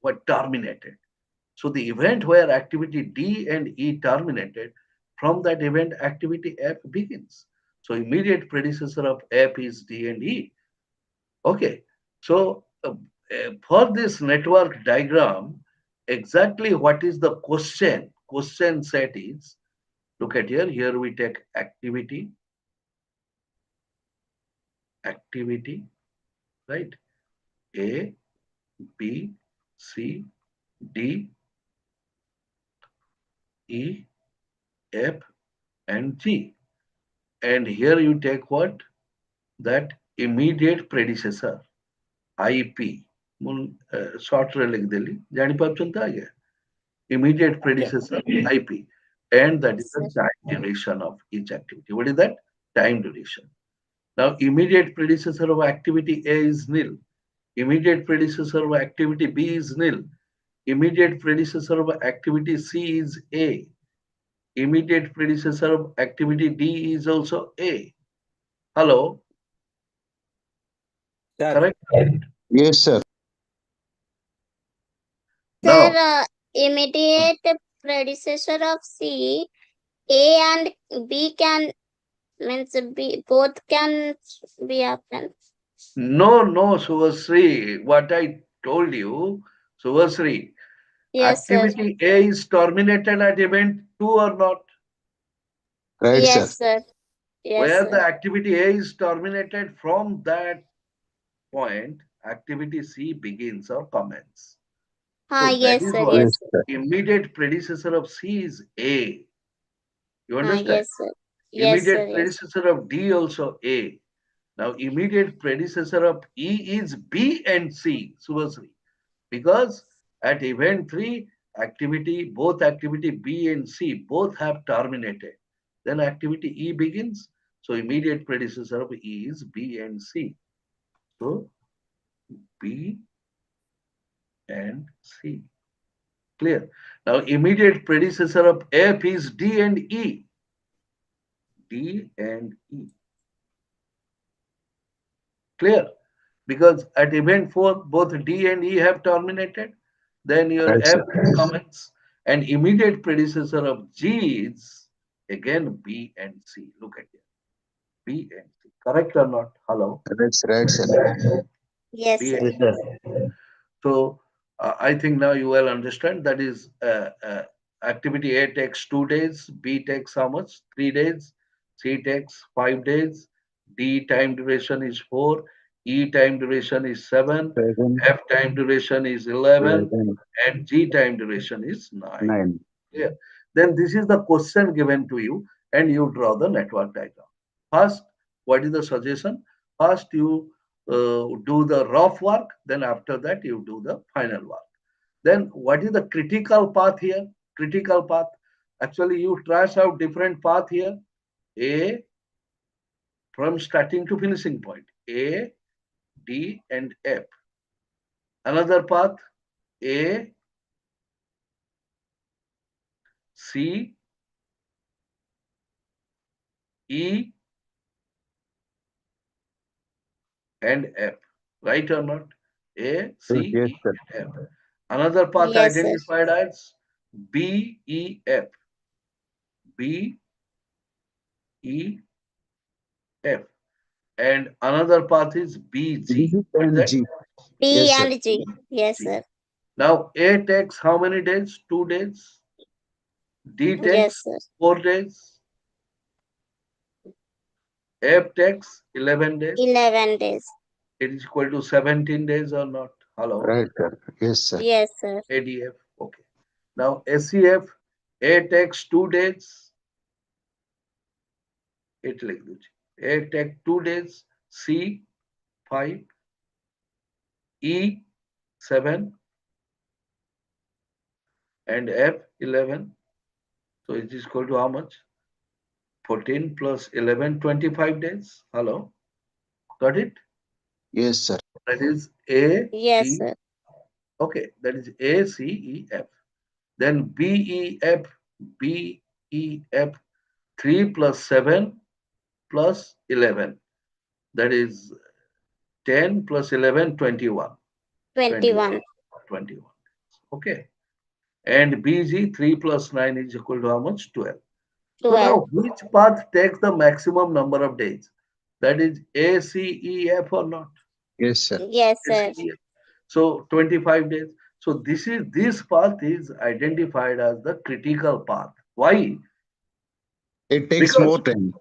[SPEAKER 1] were terminated. So the event where activity D and E terminated, from that event activity F begins. So immediate predecessor of F is D and E. Okay. So for this network diagram, exactly what is the question set is, look at here we take activity, right? A, B, C, D, E, F, and G. And here you take what? That immediate predecessor, IP. Short रे लिख देली जानी पारुछंता आगे immediate predecessor IP, and that is the
[SPEAKER 3] Yes,
[SPEAKER 1] time duration of each activity. What is that? Time duration. Now immediate predecessor of activity A is nil, immediate predecessor of activity B is nil, immediate predecessor of activity C is A, immediate predecessor of activity D is also A. Hello,
[SPEAKER 4] Sir,
[SPEAKER 1] correct?
[SPEAKER 5] Yes, sir.
[SPEAKER 1] Now,
[SPEAKER 3] Sir, immediate predecessor of C, A and B can means B both can be happen.
[SPEAKER 1] no, Subhasri, what I told you, Subhasri,
[SPEAKER 3] Yes, sir.
[SPEAKER 1] activity A is terminated at event 2 or not?
[SPEAKER 5] Right, sir.
[SPEAKER 3] Yes, sir. Yes,
[SPEAKER 1] Where the
[SPEAKER 3] sir.
[SPEAKER 1] activity A is terminated, from that point, activity C begins or commences. So that
[SPEAKER 3] Yes,
[SPEAKER 1] is
[SPEAKER 3] sir.
[SPEAKER 1] why
[SPEAKER 3] Yes,
[SPEAKER 5] Yes,
[SPEAKER 3] sir.
[SPEAKER 5] sir.
[SPEAKER 1] immediate predecessor of C is A. You understand?
[SPEAKER 3] Yes, sir. Yes, sir.
[SPEAKER 1] Immediate
[SPEAKER 3] Yes.
[SPEAKER 1] predecessor of D also A. Now immediate predecessor of E is B and C, Subhasri, because at event 3, both activity B and C both have terminated. Then activity E begins. So immediate predecessor of E is B and C. So B and C. Clear? Now immediate predecessor of F is D and E. D and E. Clear? Because at event 4, both D and E have terminated. Then your
[SPEAKER 5] Right,
[SPEAKER 1] F
[SPEAKER 5] sir.
[SPEAKER 1] comments, and immediate predecessor of G is again B and C. Look at it. B and C. Correct or not? Hello?
[SPEAKER 5] Right, sir.
[SPEAKER 3] Yes,
[SPEAKER 1] B
[SPEAKER 3] sir.
[SPEAKER 1] and
[SPEAKER 4] yes, sir.
[SPEAKER 1] So I think now you will understand that is activity A takes 2 days, B takes how much? 3 days, C takes 5 days, D time duration is 4, E time duration is 7,
[SPEAKER 5] 7,
[SPEAKER 1] F time duration is 11,
[SPEAKER 5] 11,
[SPEAKER 1] and G time duration is 9.
[SPEAKER 5] 9.
[SPEAKER 1] Yeah. Then this is the question given to you, and you draw the network diagram. First, what is the suggestion? First, you do the rough work, then after that, you do the final work. Then, what is the critical path here? Critical path. Actually, you trace out different path here. A, from starting to finishing point. A, D, and F. Another path, A, C, E, and F. Right or not? A, C,
[SPEAKER 5] Yes,
[SPEAKER 1] E,
[SPEAKER 5] sir.
[SPEAKER 1] and F. Another path
[SPEAKER 3] Yes, sir.
[SPEAKER 1] identified as B, E, F. B, E, F. And another path is B, G.
[SPEAKER 5] B
[SPEAKER 1] What is
[SPEAKER 5] and
[SPEAKER 1] that?
[SPEAKER 5] G.
[SPEAKER 3] B
[SPEAKER 5] Yes, sir.
[SPEAKER 3] and G. Yes,
[SPEAKER 1] G.
[SPEAKER 3] sir.
[SPEAKER 1] Now, A takes how many days? 2 days. D takes
[SPEAKER 3] Yes, sir.
[SPEAKER 1] 4 days. F takes 11 days.
[SPEAKER 3] 11 days.
[SPEAKER 1] It is equal to 17 days or not? Hello?
[SPEAKER 5] Right, sir. Yes, sir.
[SPEAKER 3] Yes, sir.
[SPEAKER 1] ADF. Okay. Now, SEF, A takes 2 days. It like this. A takes 2 days. C, 5. E, 7. And F, 11. So it is equal to how much? 14 plus 11, 25 days. Hello? Got it?
[SPEAKER 5] Yes, sir.
[SPEAKER 1] That is A,
[SPEAKER 3] Yes,
[SPEAKER 1] D.
[SPEAKER 3] sir.
[SPEAKER 1] Okay, that is A, C, E, F. Then B, E, F, B, E, F, 3 plus 7 plus 11. That is 10 plus 11, 21.
[SPEAKER 3] 21.
[SPEAKER 1] 21. Okay. And BG, 3 plus 9 is equal to how much? 12. So
[SPEAKER 3] 12.
[SPEAKER 1] now, which path takes the maximum number of days? That is A, C, E, F or not?
[SPEAKER 5] Yes, sir.
[SPEAKER 3] Yes,
[SPEAKER 1] A,
[SPEAKER 3] sir.
[SPEAKER 1] C, E, F. So 25 days. So this path is identified as the critical path. Why?
[SPEAKER 5] It takes
[SPEAKER 1] Because
[SPEAKER 5] more time.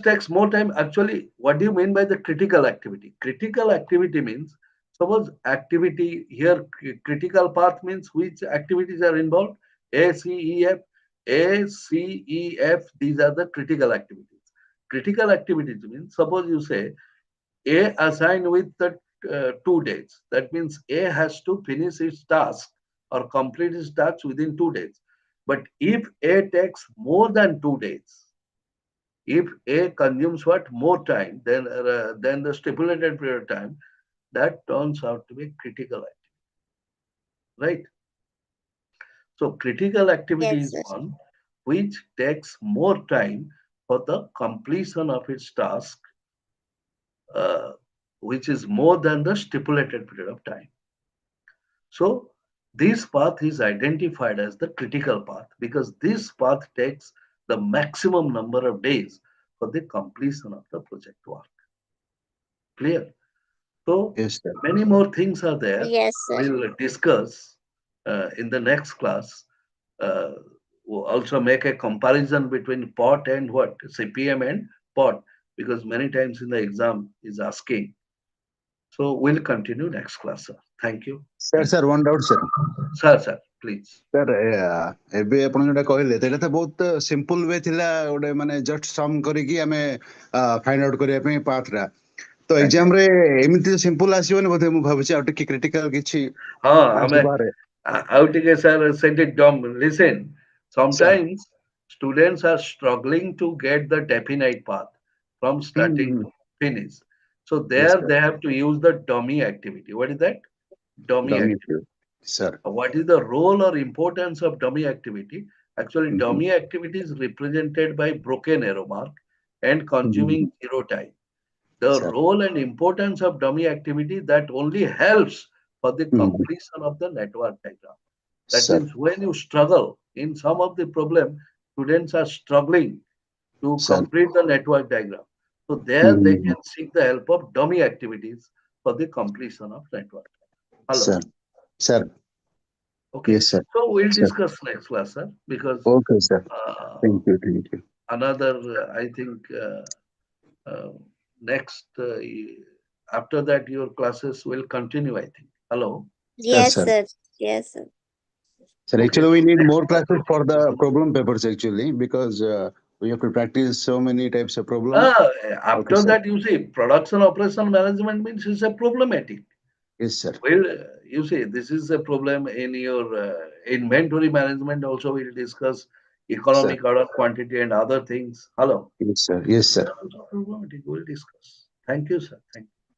[SPEAKER 1] takes more time. Actually, what do you mean by the critical activity? Critical activity means, suppose activity here, critical path means which activities are involved? A, C, E, F. A, C, E, F, these are the critical activities. critical activities means, suppose you say A assigned with the 2 days. That means A has to finish its task or complete its task within 2 days. But if A takes more than 2 days, if A consumes what more time than the stipulated period of time, that turns out to be critical activity, right? So critical activity
[SPEAKER 3] Yes,
[SPEAKER 1] is
[SPEAKER 3] sir.
[SPEAKER 1] one which takes more time for the completion of its task, uh, which is more than the stipulated period of time. So this path is identified as the critical path because this path takes the maximum number of days for the completion of the project work. Clear? So
[SPEAKER 5] Yes, sir.
[SPEAKER 1] many more things are there.
[SPEAKER 3] Yes, sir.
[SPEAKER 1] We'll discuss in the next class. We'll also make a comparison between POT and what? CPM and POT, because many times in the exam is asking. So we'll continue next class, sir. Thank you.
[SPEAKER 5] Sir, one doubt, sir.
[SPEAKER 1] Sir, please.
[SPEAKER 5] Sir, ଏବେ ଆପଣ ଯୋଉଟା କହିଲେ ସେଇଟା ତ ବହୁତ simple we ଥିଲା, ଗୋଟେ ମାନେ ଜଷ୍ଟ ସମ୍ କରିକି ଆମେ ଫାଇଣ୍ଡ ଆଉଟ୍ କରିବା ପାଇଁ ପାଥଟା। ତ ଏକ୍ସାମ ରେ ଏମିତି ସିମ୍ପଲ ଆସିବନି ବୋଧେ, ମୁଁ ଭାବୁଛି ଆଉ ଟିକେ କ୍ରିଟିକାଲ କିଛି
[SPEAKER 1] ହଁ ଆମେ
[SPEAKER 5] ଆସିପାରେ।
[SPEAKER 1] ଆଉ ଟିକେ ସାର୍ ସେଠି listen, sometimes students are struggling to get the definite path from starting to finish. So there
[SPEAKER 5] sir.
[SPEAKER 1] they have to use the dummy activity. What is that? Dummy activity.
[SPEAKER 5] Sir.
[SPEAKER 1] What is the role or importance of dummy activity? Actually,
[SPEAKER 5] Mhm.
[SPEAKER 1] dummy activity is represented by broken arrow mark and consuming zero time. The
[SPEAKER 5] Sir.
[SPEAKER 1] role and importance of dummy activity that only helps for the
[SPEAKER 5] Mhm.
[SPEAKER 1] completion of the network diagram. That
[SPEAKER 5] Sir.
[SPEAKER 1] means when you struggle in some of the problem, students are struggling to
[SPEAKER 5] Sir.
[SPEAKER 1] complete the network diagram. So there they
[SPEAKER 5] Mhm.
[SPEAKER 1] can seek the help of dummy activities for the completion of network. Hello.
[SPEAKER 5] Sir. Sir.
[SPEAKER 1] Okay.
[SPEAKER 5] Yes, sir.
[SPEAKER 1] So we'll
[SPEAKER 5] Sir.
[SPEAKER 1] discuss next class, sir, because
[SPEAKER 5] Okay, sir. Thank you. Thank you.
[SPEAKER 1] another, I think, next, after that, your classes will continue, I think. Hello.
[SPEAKER 3] Yes,
[SPEAKER 5] sir.
[SPEAKER 3] sir. Yes, sir.
[SPEAKER 5] Sir,
[SPEAKER 1] Okay,
[SPEAKER 5] actually, we
[SPEAKER 1] so
[SPEAKER 5] need
[SPEAKER 1] next
[SPEAKER 5] more
[SPEAKER 1] class
[SPEAKER 5] classes
[SPEAKER 1] will
[SPEAKER 5] for the
[SPEAKER 1] discuss.
[SPEAKER 5] problem papers actually, because we have to practice so many types of problem.
[SPEAKER 1] After
[SPEAKER 5] sir.
[SPEAKER 1] that, you see, production operation management means it's a problematic.
[SPEAKER 5] Yes, sir.
[SPEAKER 1] Well, you see, this is a problem in your inventory management. Also, we'll discuss economic order quantity and other things. Hello.
[SPEAKER 5] Yes, sir. Yes, sir.
[SPEAKER 1] They're also problematic. We'll discuss. Thank you, sir.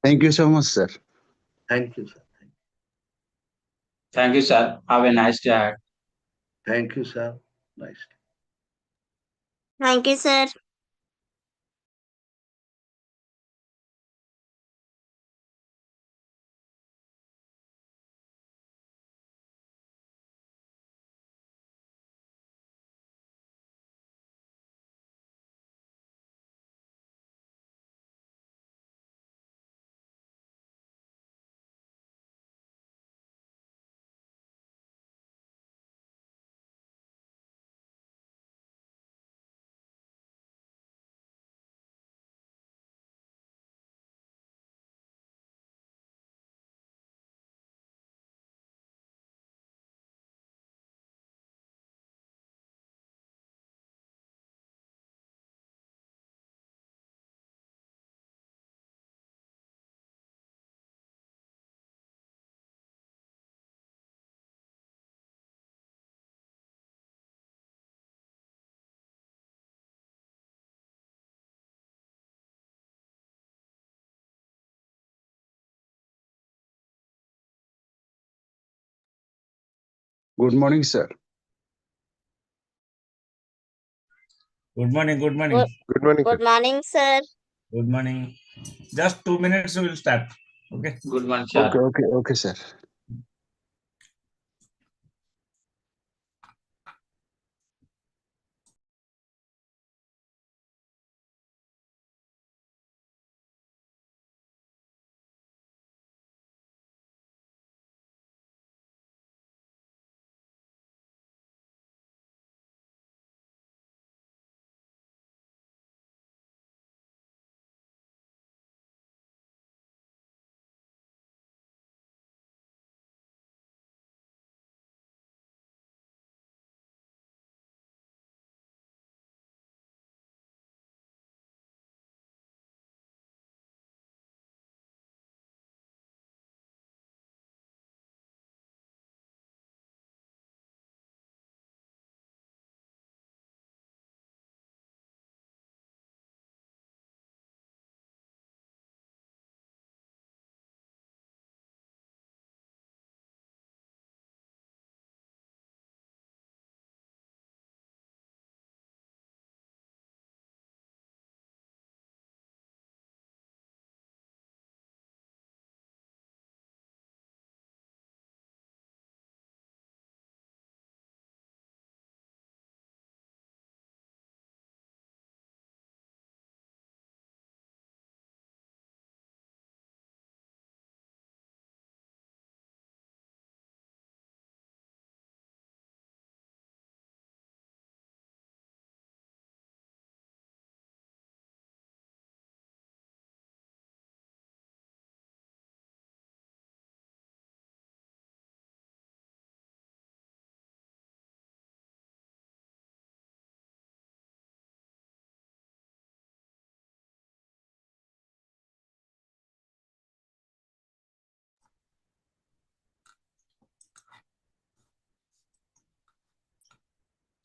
[SPEAKER 5] Thank you so much, sir.
[SPEAKER 1] Thank you, sir.
[SPEAKER 6] Thank you, sir. Have a nice day.
[SPEAKER 1] Thank you, sir. Nice.
[SPEAKER 3] Thank you, sir.
[SPEAKER 5] Good morning, sir.
[SPEAKER 7] Good morning. Good morning.
[SPEAKER 4] Good morning,
[SPEAKER 3] Good morning, sir.
[SPEAKER 7] Good morning. Just 2 minutes, we will start. Okay.
[SPEAKER 6] Good one, sir.
[SPEAKER 5] Okay, sir.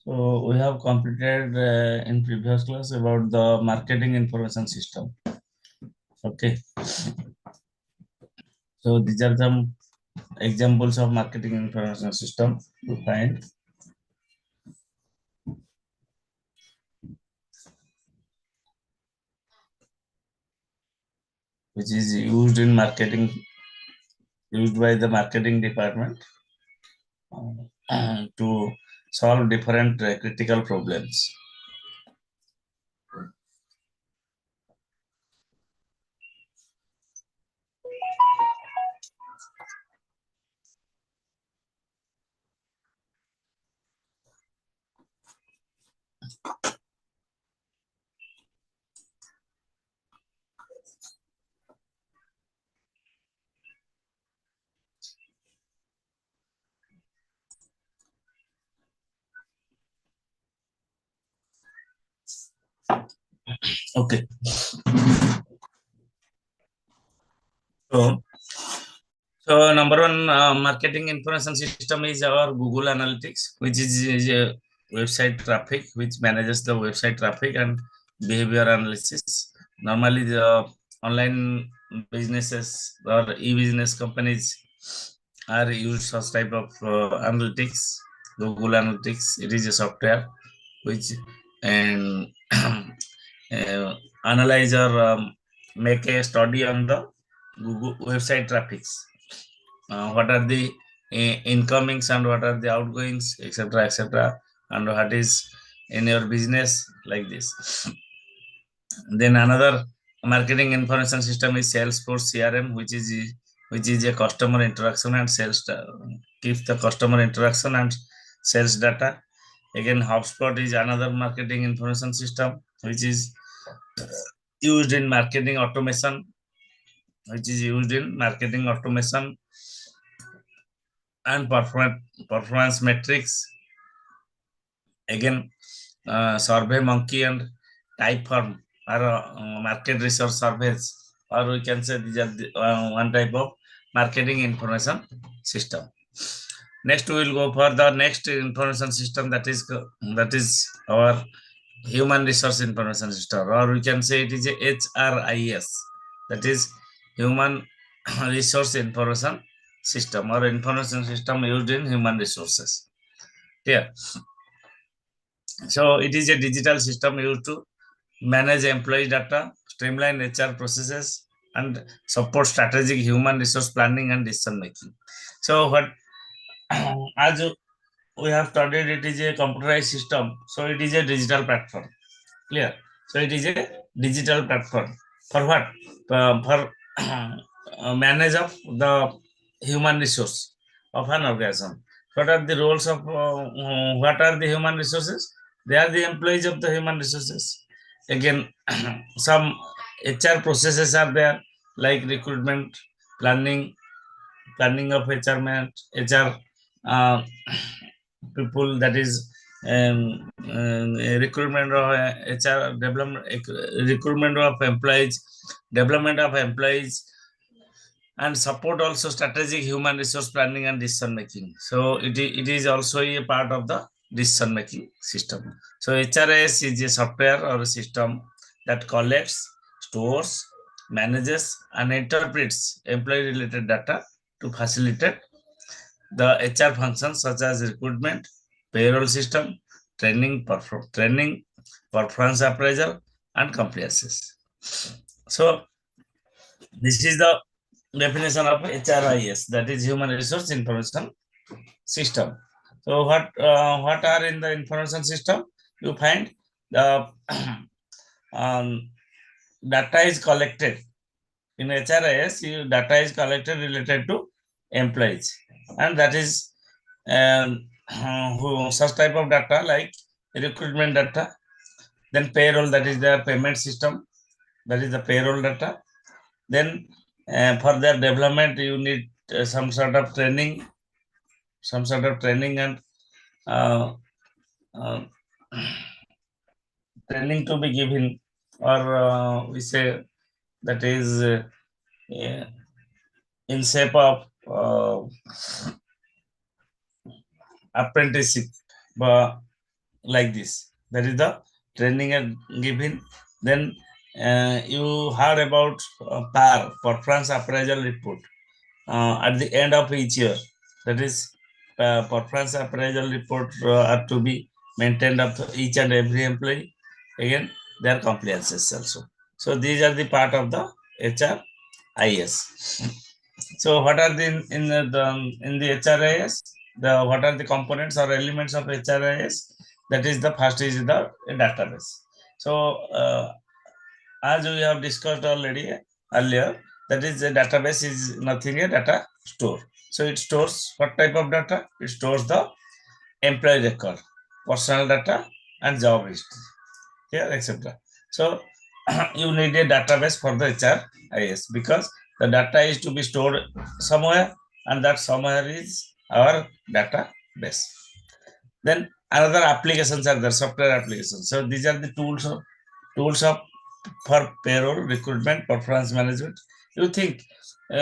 [SPEAKER 7] So we have completed in previous class about the marketing information system. Okay. So these are some examples of marketing information system you find. Which is used in marketing, used by the marketing department to solve different critical problems. Okay. So number one marketing information system is our Google Analytics, which is a website traffic, which manages the website traffic and behavior analysis. Normally, the online businesses or e-business companies are used such type of analytics. Google Analytics, it is a software which and analyze or make a study on the Google website traffics. What are the incomings and what are the outgoings, etc., and what is in your business, like this. Then another marketing information system is Salesforce CRM, which is a customer interaction and sales keeps the customer interaction and sales data. Again, HubSpot is another marketing information system which is used in marketing automation, and performance metrics. Again, SurveyMonkey and Typeform are market research surveys, or we can say these are the, one type of marketing information system. Next, we will go for the next information system, that is our human resource information system, or we can say it is a HRIS, that is human resource information system, or information system used in human resources. Here, so it is a digital system used to manage employee data, streamline HR processes, and support strategic human resource planning and decision making. So what as we have studied, it is a computerized system, so it is a digital platform. Clear? So it is a digital platform for what? For manage of the human resource of an organization. What are the roles of what are the human resources? They are the employees of the human resources. Again, some HR processes are there, like recruitment, planning of HR people, that is recruitment of HR, development, recruitment of employees, development of employees, and support also strategic human resource planning and decision making. So it is also a part of the decision making system. So HRIS is a software or a system that collects, stores, manages, and interprets employee related data to facilitate the HR functions such as recruitment, payroll system, training, performance appraisal, and compliances. So this is the definition of HRIS, that is human resource information system. So what are in the information system? You find the data is collected in HRIS. Data is collected related to employees, and that is such type of data like recruitment data. Then payroll, that is the payment system, that is the payroll data. Then for their development, you need some sort of training and training to be given, or we say that is in shape of apprenticeship, like this. That is the training and given. Then you heard about PAR, Performance Appraisal Report, at the end of each year. That is, performance appraisal report are to be maintained of each and every employee. Again, their compliances also. So these are the part of the HRIS. So what are the in the HRIS? What are the components or elements of HRIS? That is the first is the database. So as we have discussed already earlier, that is the database is nothing a data store. So it stores what type of data? It stores the employee record, personal data, and job history, here, etc. So you need a database for the HRIS because the data is to be stored somewhere, and that somewhere is our database. Then another applications are the software applications. So these are the tools of for payroll, recruitment, performance management. You think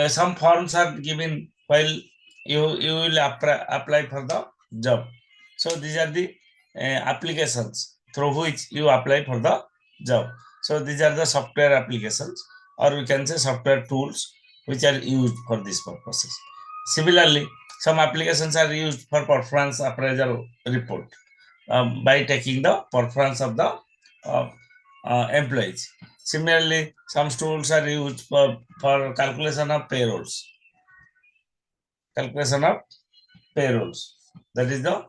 [SPEAKER 7] some forms are given while you will apply for the job. So these are the applications through which you apply for the job. So these are the software applications, or we can say software tools which are used for these purposes. Similarly, some applications are used for performance appraisal report by taking the performance of the employees. Similarly, some tools are used for calculation of payrolls. Calculation of payrolls. That is the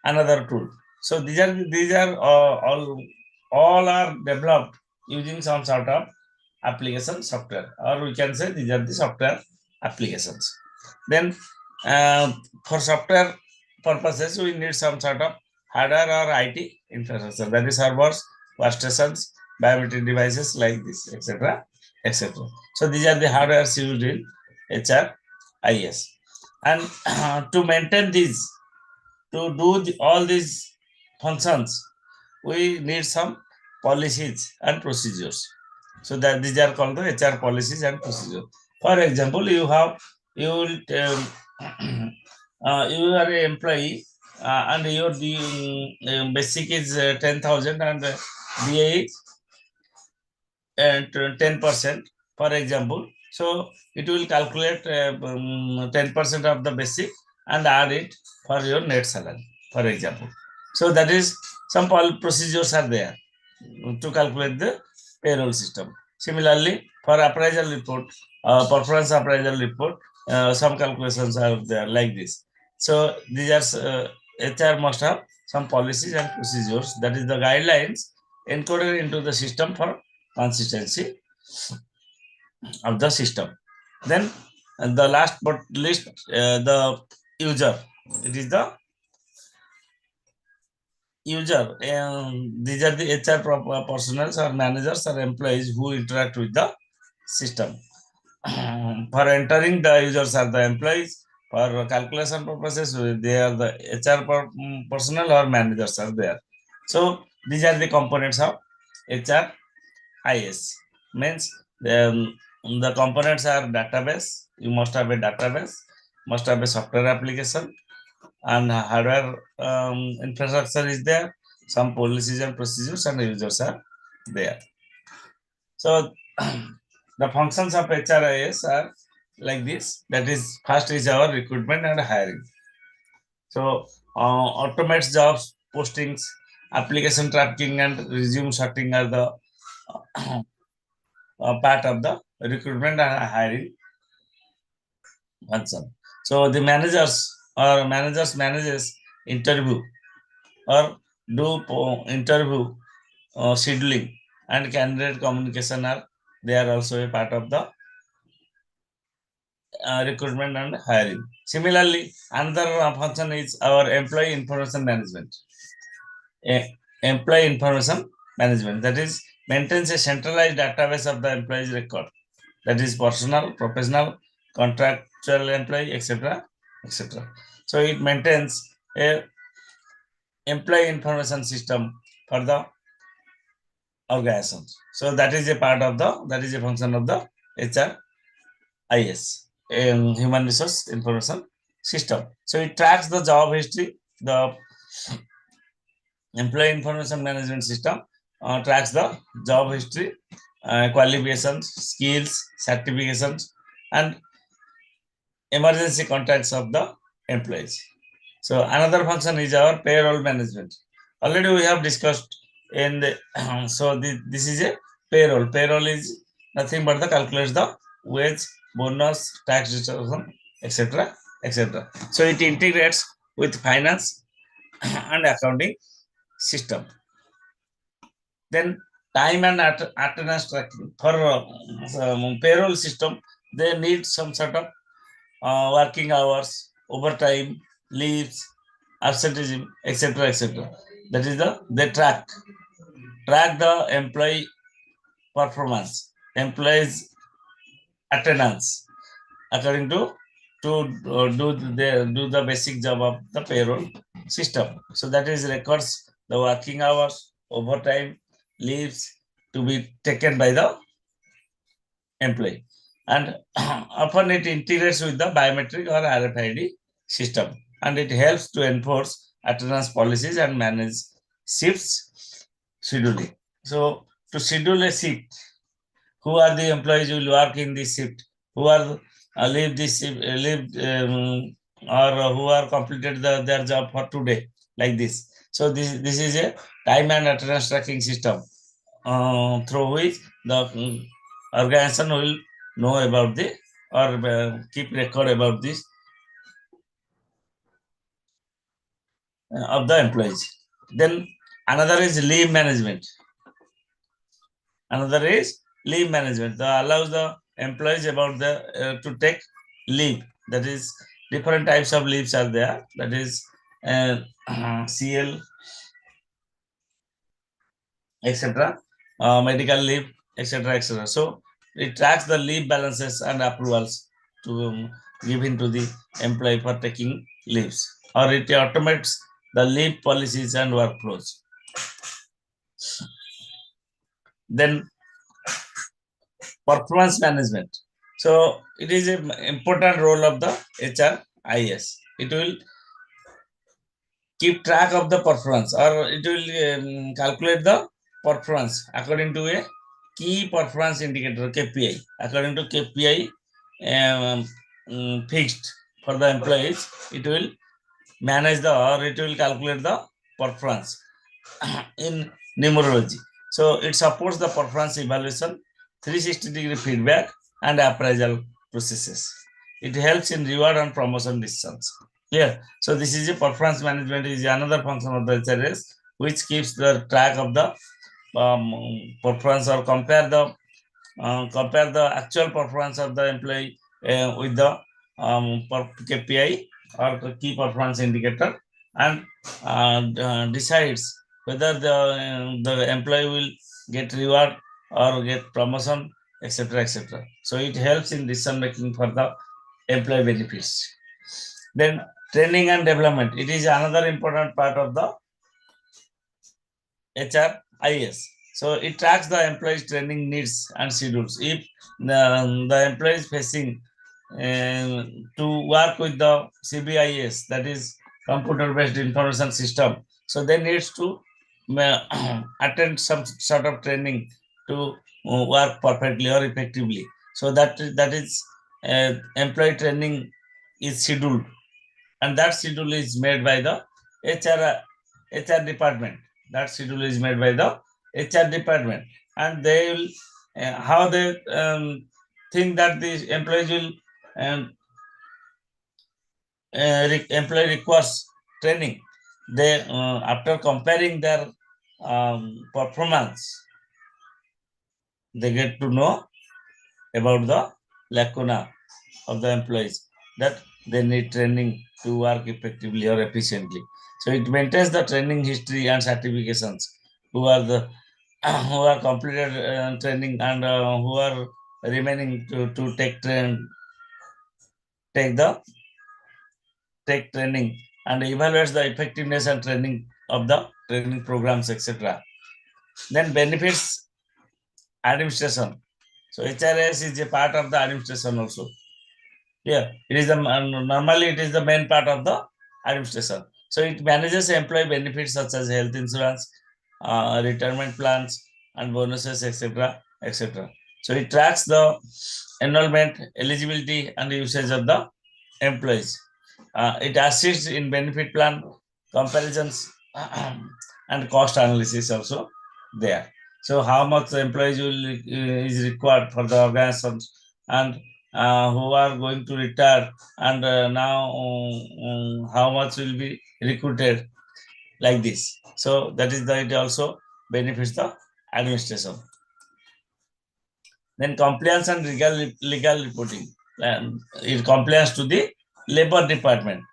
[SPEAKER 7] another tool. So these are all are developed using some sort of application software, or we can say these are the software applications. Then for software purposes, we need some sort of hardware or IT infrastructure, that is servers, workstations, biometric devices like this, etc., etc. So these are the hardware used in HRIS. And to maintain these, to do all these functions, we need some policies and procedures. So that these are called the HR policies and procedures. For example, you are an employee and your basic is 10,000 and DA is 10%, for example. So it will calculate 10% of the basic and add it for your net salary, for example. So that is some procedures are there to calculate the payroll system. Similarly, for appraisal report, performance appraisal report, some calculations are there like this. So these are HR must have some policies and procedures, that is the guidelines encoded into the system for consistency of the system. Then the last but least, the user. It is the user. These are the HR personnel or managers or employees who interact with the system. For entering, the users are the employees. For calculation purposes, they are the HR personnel or managers are there. So these are the components of HRIS. Means the components are database. You must have a database, must have a software application, and hardware infrastructure is there. Some policies and procedures and users are there. So the functions of HRIS are like this. That is, first is our recruitment and hiring. So automates jobs postings, application tracking and resume sorting are the part of the recruitment and hiring function. So the managers manages interview or do interview scheduling and candidate communication are, they are also a part of the recruitment and hiring. Similarly, another function is our employee information management. Employee information management, that is, maintains a centralized database of the employee's record, that is personal, professional, contractual employee, etc., etc. So it maintains a employee information system for the organizations. So that is a part of the, that is a function of the HRIS, human resource information system. So it tracks the job history, the employee information management system tracks the job history, qualifications, skills, certifications, and emergency contacts of the employees. So another function is our payroll management. Already we have discussed in the so this is a payroll. Payroll is nothing but the calculates the wage, bonus, tax distribution, etc., etc. So it integrates with finance and accounting system. Then time and attendance tracking for payroll system, they need some sort of working hours, overtime, leaves, absenteeism, etc., etc. That is they track the employee performance, employees attendance, according to do the basic job of the payroll system. So that is records the working hours, overtime, leaves to be taken by the employee, and often it integrates with the biometric or RFID system, and it helps to enforce attendance policies and manage shifts scheduling. So to schedule a shift, who are the employees who will work in this shift, who are leave this shift, or who are completed their job for today, like this. So this is a time and attendance tracking system through which the organization will know about the or keep record about this of the employees. Then another is leave management. Another is leave management. That allows the employees about the to take leave. That is different types of leaves are there. That is CL, etc., medical leave, etc., etc. So it tracks the leave balances and approvals to given to the employee for taking leaves, or it automates the leave policies and workflows. Then performance management. So it is an important role of the HRIS. It will keep track of the performance, or it will calculate the performance according to a key performance indicator, KPI. According to KPI fixed for the employees, it will manage or it will calculate the performance in numerology. So it supports the performance evaluation, 360-degree feedback, and appraisal processes. It helps in reward and promotion decisions. Yeah. So this is a performance management is another function of the HRS, which keeps the track of the performance, or compare the actual performance of the employee with the KPI or key performance indicator, and decides whether the employee will get reward or get promotion, etc., etc. So it helps in decision making for the employee benefits. Then training and development. It is another important part of the HRIS. So it tracks the employees' training needs and schedules. If the employee is facing to work with the CBIS, that is computer-based information system, so they needs to attend some sort of training to work perfectly or effectively. So that is employee training is scheduled, and that schedule is made by the HR department. That schedule is made by the HR department, and they will how they think that the employees will employee requires training. They after comparing their performance, they get to know about the lacuna of the employees, that they need training to work effectively or efficiently. So it maintains the training history and certifications, who are completed training and who are remaining to take training and evaluates the effectiveness and training of the training programs, etc. Then benefits administration. So HRS is a part of the administration also. Yeah, it is normally it is the main part of the administration. So So it manages employee benefits such as health insurance, retirement plans, and bonuses, etc., etc. So it tracks the enrollment, eligibility, and usage of the employees. It assists in benefit plan comparisons and cost analysis also there. So how much employees is required for the organizations, and who are going to retire, and now how much will be recruited, like this. So that is it also benefits the administration. Then compliance and legal reporting. It compliance to the labor department,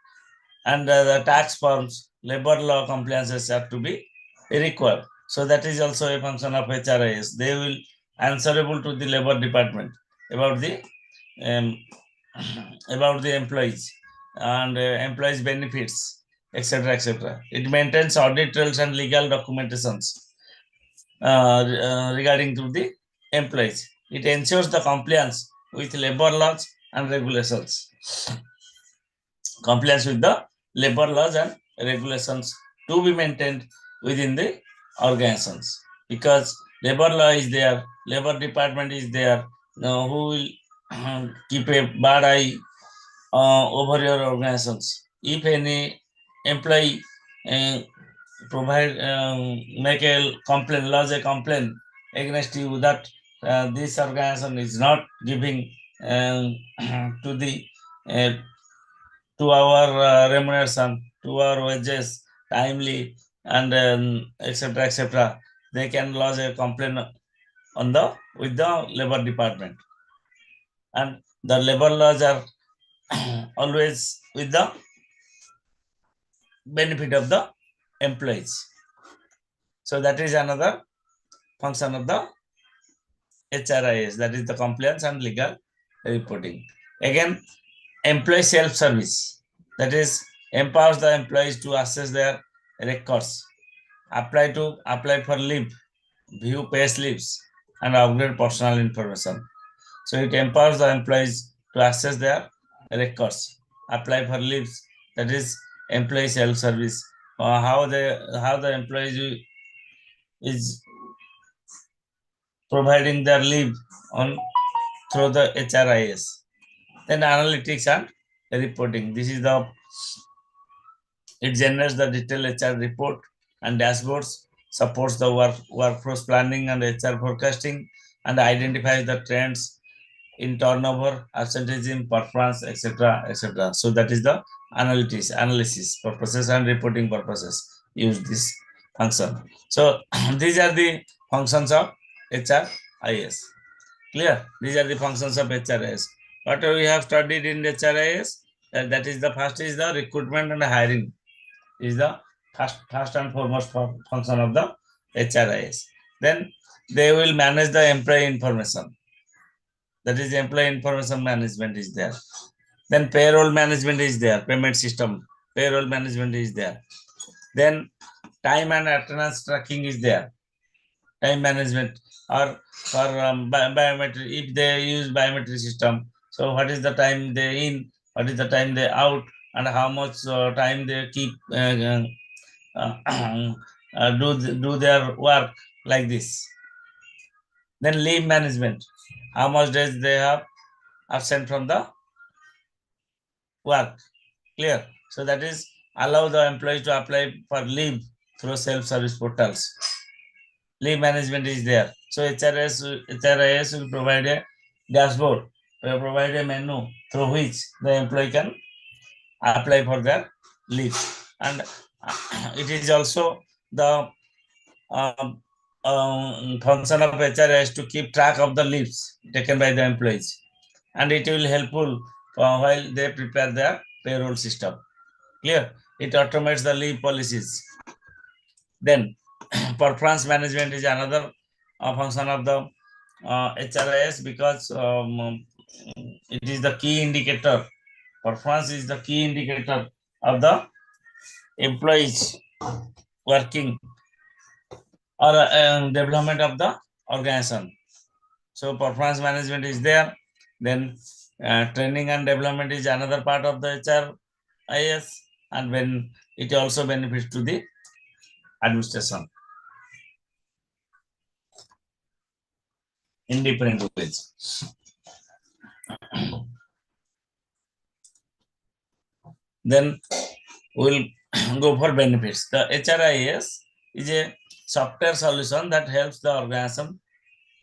[SPEAKER 7] and the tax forms, labor law compliances have to be required. So that is also a function of HRIS. They will answerable to the labor department about the employees and employees benefits, etc., etc. It maintains audit trails and legal documentations regarding to the employees. It ensures the compliance with labor laws and regulations. Compliance with the labor laws and regulations to be maintained within the organizations, because labor law is there, labor department is there. Now, who will keep a bad eye over your organizations? If any employee make a complaint, lodge a complaint against you that this organization is not giving to the to our remuneration, to our wages timely, and etc., etc., they can lodge a complaint on the with the labor department, and the labor laws are always with the benefit of the employees. So that is another function of the HRIS, that is the compliance and legal reporting. Again, employee self-service, that is empowers the employees to access their records, apply for leave, view pay slips, and upgrade personal information. So it empowers the employees to access their records, apply for leaves, that is employee self-service. How the employees is providing their leave on through the HRIS. Then analytics and reporting. This is it generates the detailed HR report and dashboards, supports the workforce planning and HR forecasting, and identifies the trends in turnover, absenteeism, performance, etc., etc. So that is the analysis purposes and reporting purposes use this function. So these are the functions of HRIS. Clear? These are the functions of HRIS. What we have studied in HRIS, that is the first is the recruitment and hiring, is the first and foremost function of the HRIS. Then they will manage the employee information. That is employee information management is there. Then payroll management is there, payment system, payroll management is there. Then time and attendance tracking is there, time management, or for biometric, if they use biometric system. So what is the time they in, what is the time they out, and how much time they keep do their work, like this. Then leave management, how much days they have absent from the work. Clear? So that is allow the employees to apply for leave through self-service portals. Leave management is there. So HRIS will provide a dashboard, will provide a menu through which the employee can apply for their leave. And it is also the function of HRIS to keep track of the leaves taken by the employees. And it will helpful while they prepare their payroll system. Clear? It automates the leave policies. Then performance management is another function of the HRIS, because it is the key indicator. Performance is the key indicator of the employees working or development of the organization. So performance management is there. Then training and development is another part of the HRIS, and when it also benefits to the administration in different ways. Then we'll go for benefits. The HRIS is a software solution that helps the organization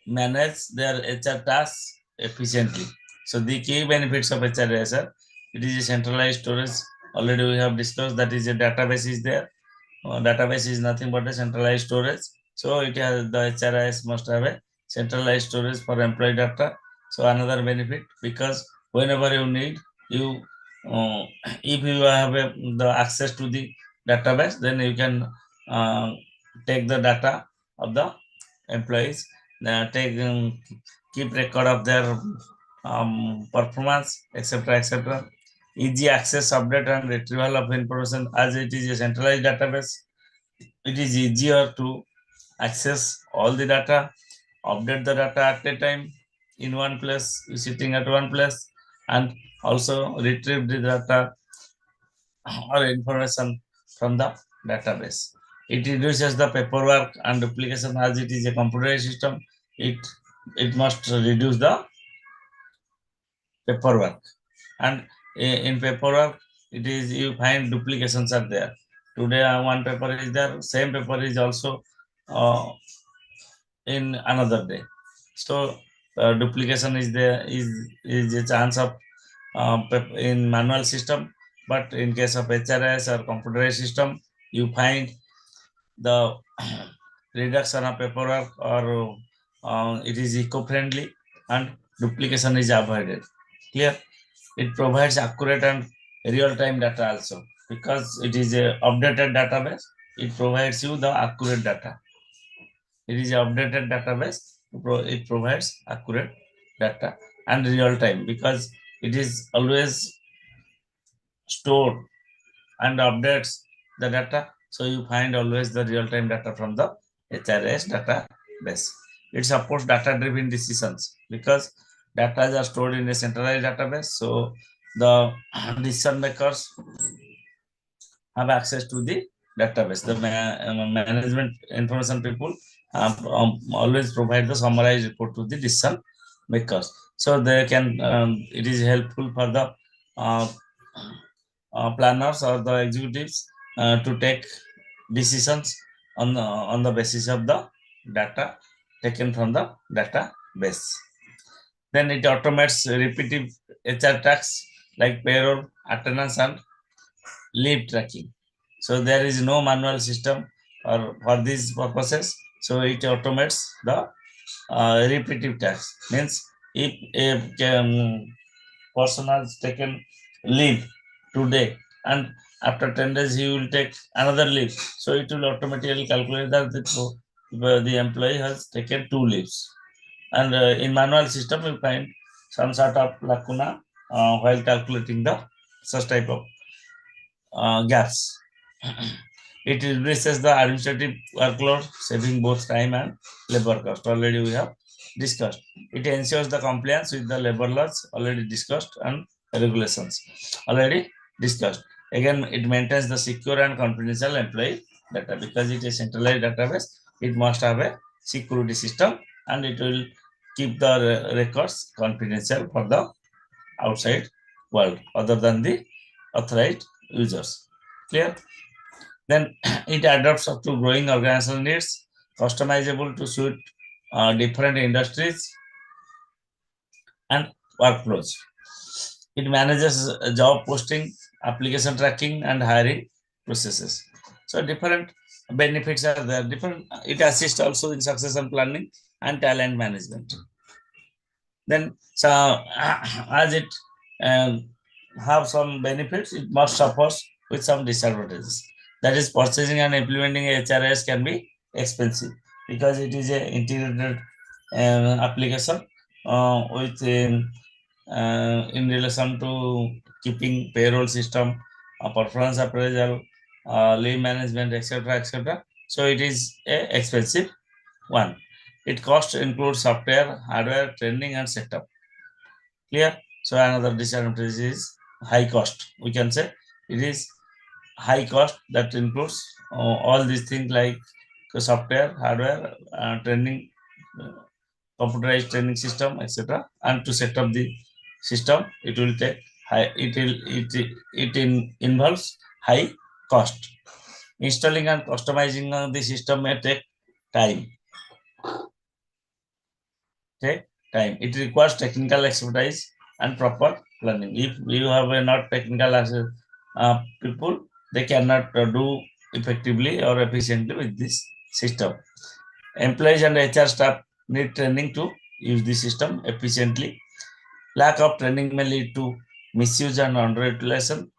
[SPEAKER 7] manage their HR tasks efficiently. So the key benefits of HRIS are, it is a centralized storage. Already we have discussed that is a database is there. Database is nothing but a centralized storage. So it has, the HRIS must have a centralized storage for employee data. So another benefit, because whenever you need, you if you have the access to the database, then you can take the data of the employees, keep record of their performance, etc., etc. Easy access, update, and retrieval of information. As it is a centralized database, it is easier to access all the data, update the data at a time in one place, sitting at one place, and also retrieve the data or information from the database. It reduces the paperwork and duplication. As it is a computerized system, it must reduce the paperwork. And in paperwork, it is, you find duplications are there. Today one paper is there, same paper is also in another day. So duplication is there, is a chance of in manual system, but in case of HRIS or computerized system, you find the reduction of paperwork, or it is eco-friendly and duplication is avoided. Clear? It provides accurate and real-time data also, because it is a updated database. It provides you the accurate data. It is an updated database. It provides accurate data and real time, because it is always stored and updates the data. So you find always the real time data from the HRIS database. It supports data driven decisions, because data are stored in a centralized database. So the decision makers have access to the database. The management information people always provide the summarized report to the decision makers. So they can, it is helpful for the planners or the executives to take decisions on the basis of the data taken from the database. Then it automates repetitive HR tasks like payroll, attendance, and leave tracking. So there is no manual system for these purposes. So it automates the repetitive tasks. Means if a person has taken leave today and after 10 days he will take another leave, so it will automatically calculate that the employee has taken 2 leaves. And in manual system you find some sort of lacuna while calculating the such type of gaps. It reduces the administrative workload, saving both time and labor cost. Already we have discussed. It ensures the compliance with the labor laws, already discussed, and regulations, already discussed. Again, it maintains the secure and confidential employee data, because it is a centralized database. It must have a security system, and it will keep the records confidential for the outside world other than the authorized users. Clear? Then it adapts to growing organizational needs, customizable to suit different industries and workflows. It manages job posting, application tracking, and hiring processes. So different benefits are there. It assists also in succession planning and talent management. Then, so as it have some benefits, it must suffer with some disadvantages. That is, purchasing and implementing a HRIS can be expensive, because it is an integrated application with in relation to keeping payroll system, performance appraisal, leave management, etc., etc. So it is a expensive one. It cost includes software, hardware, training, and setup. Clear? So another disadvantage is high cost. We can say it is high cost that includes all these things like software, hardware, training, computerized training system, etc. And to set up the system, it will take high. It involves high cost. Installing and customizing the system may take time. It requires technical expertise and proper planning. If you have a not technical people, they cannot do effectively or efficiently with this system. Employees and HR staff need training to use the system efficiently. Lack of training may lead to misuse and underutilization.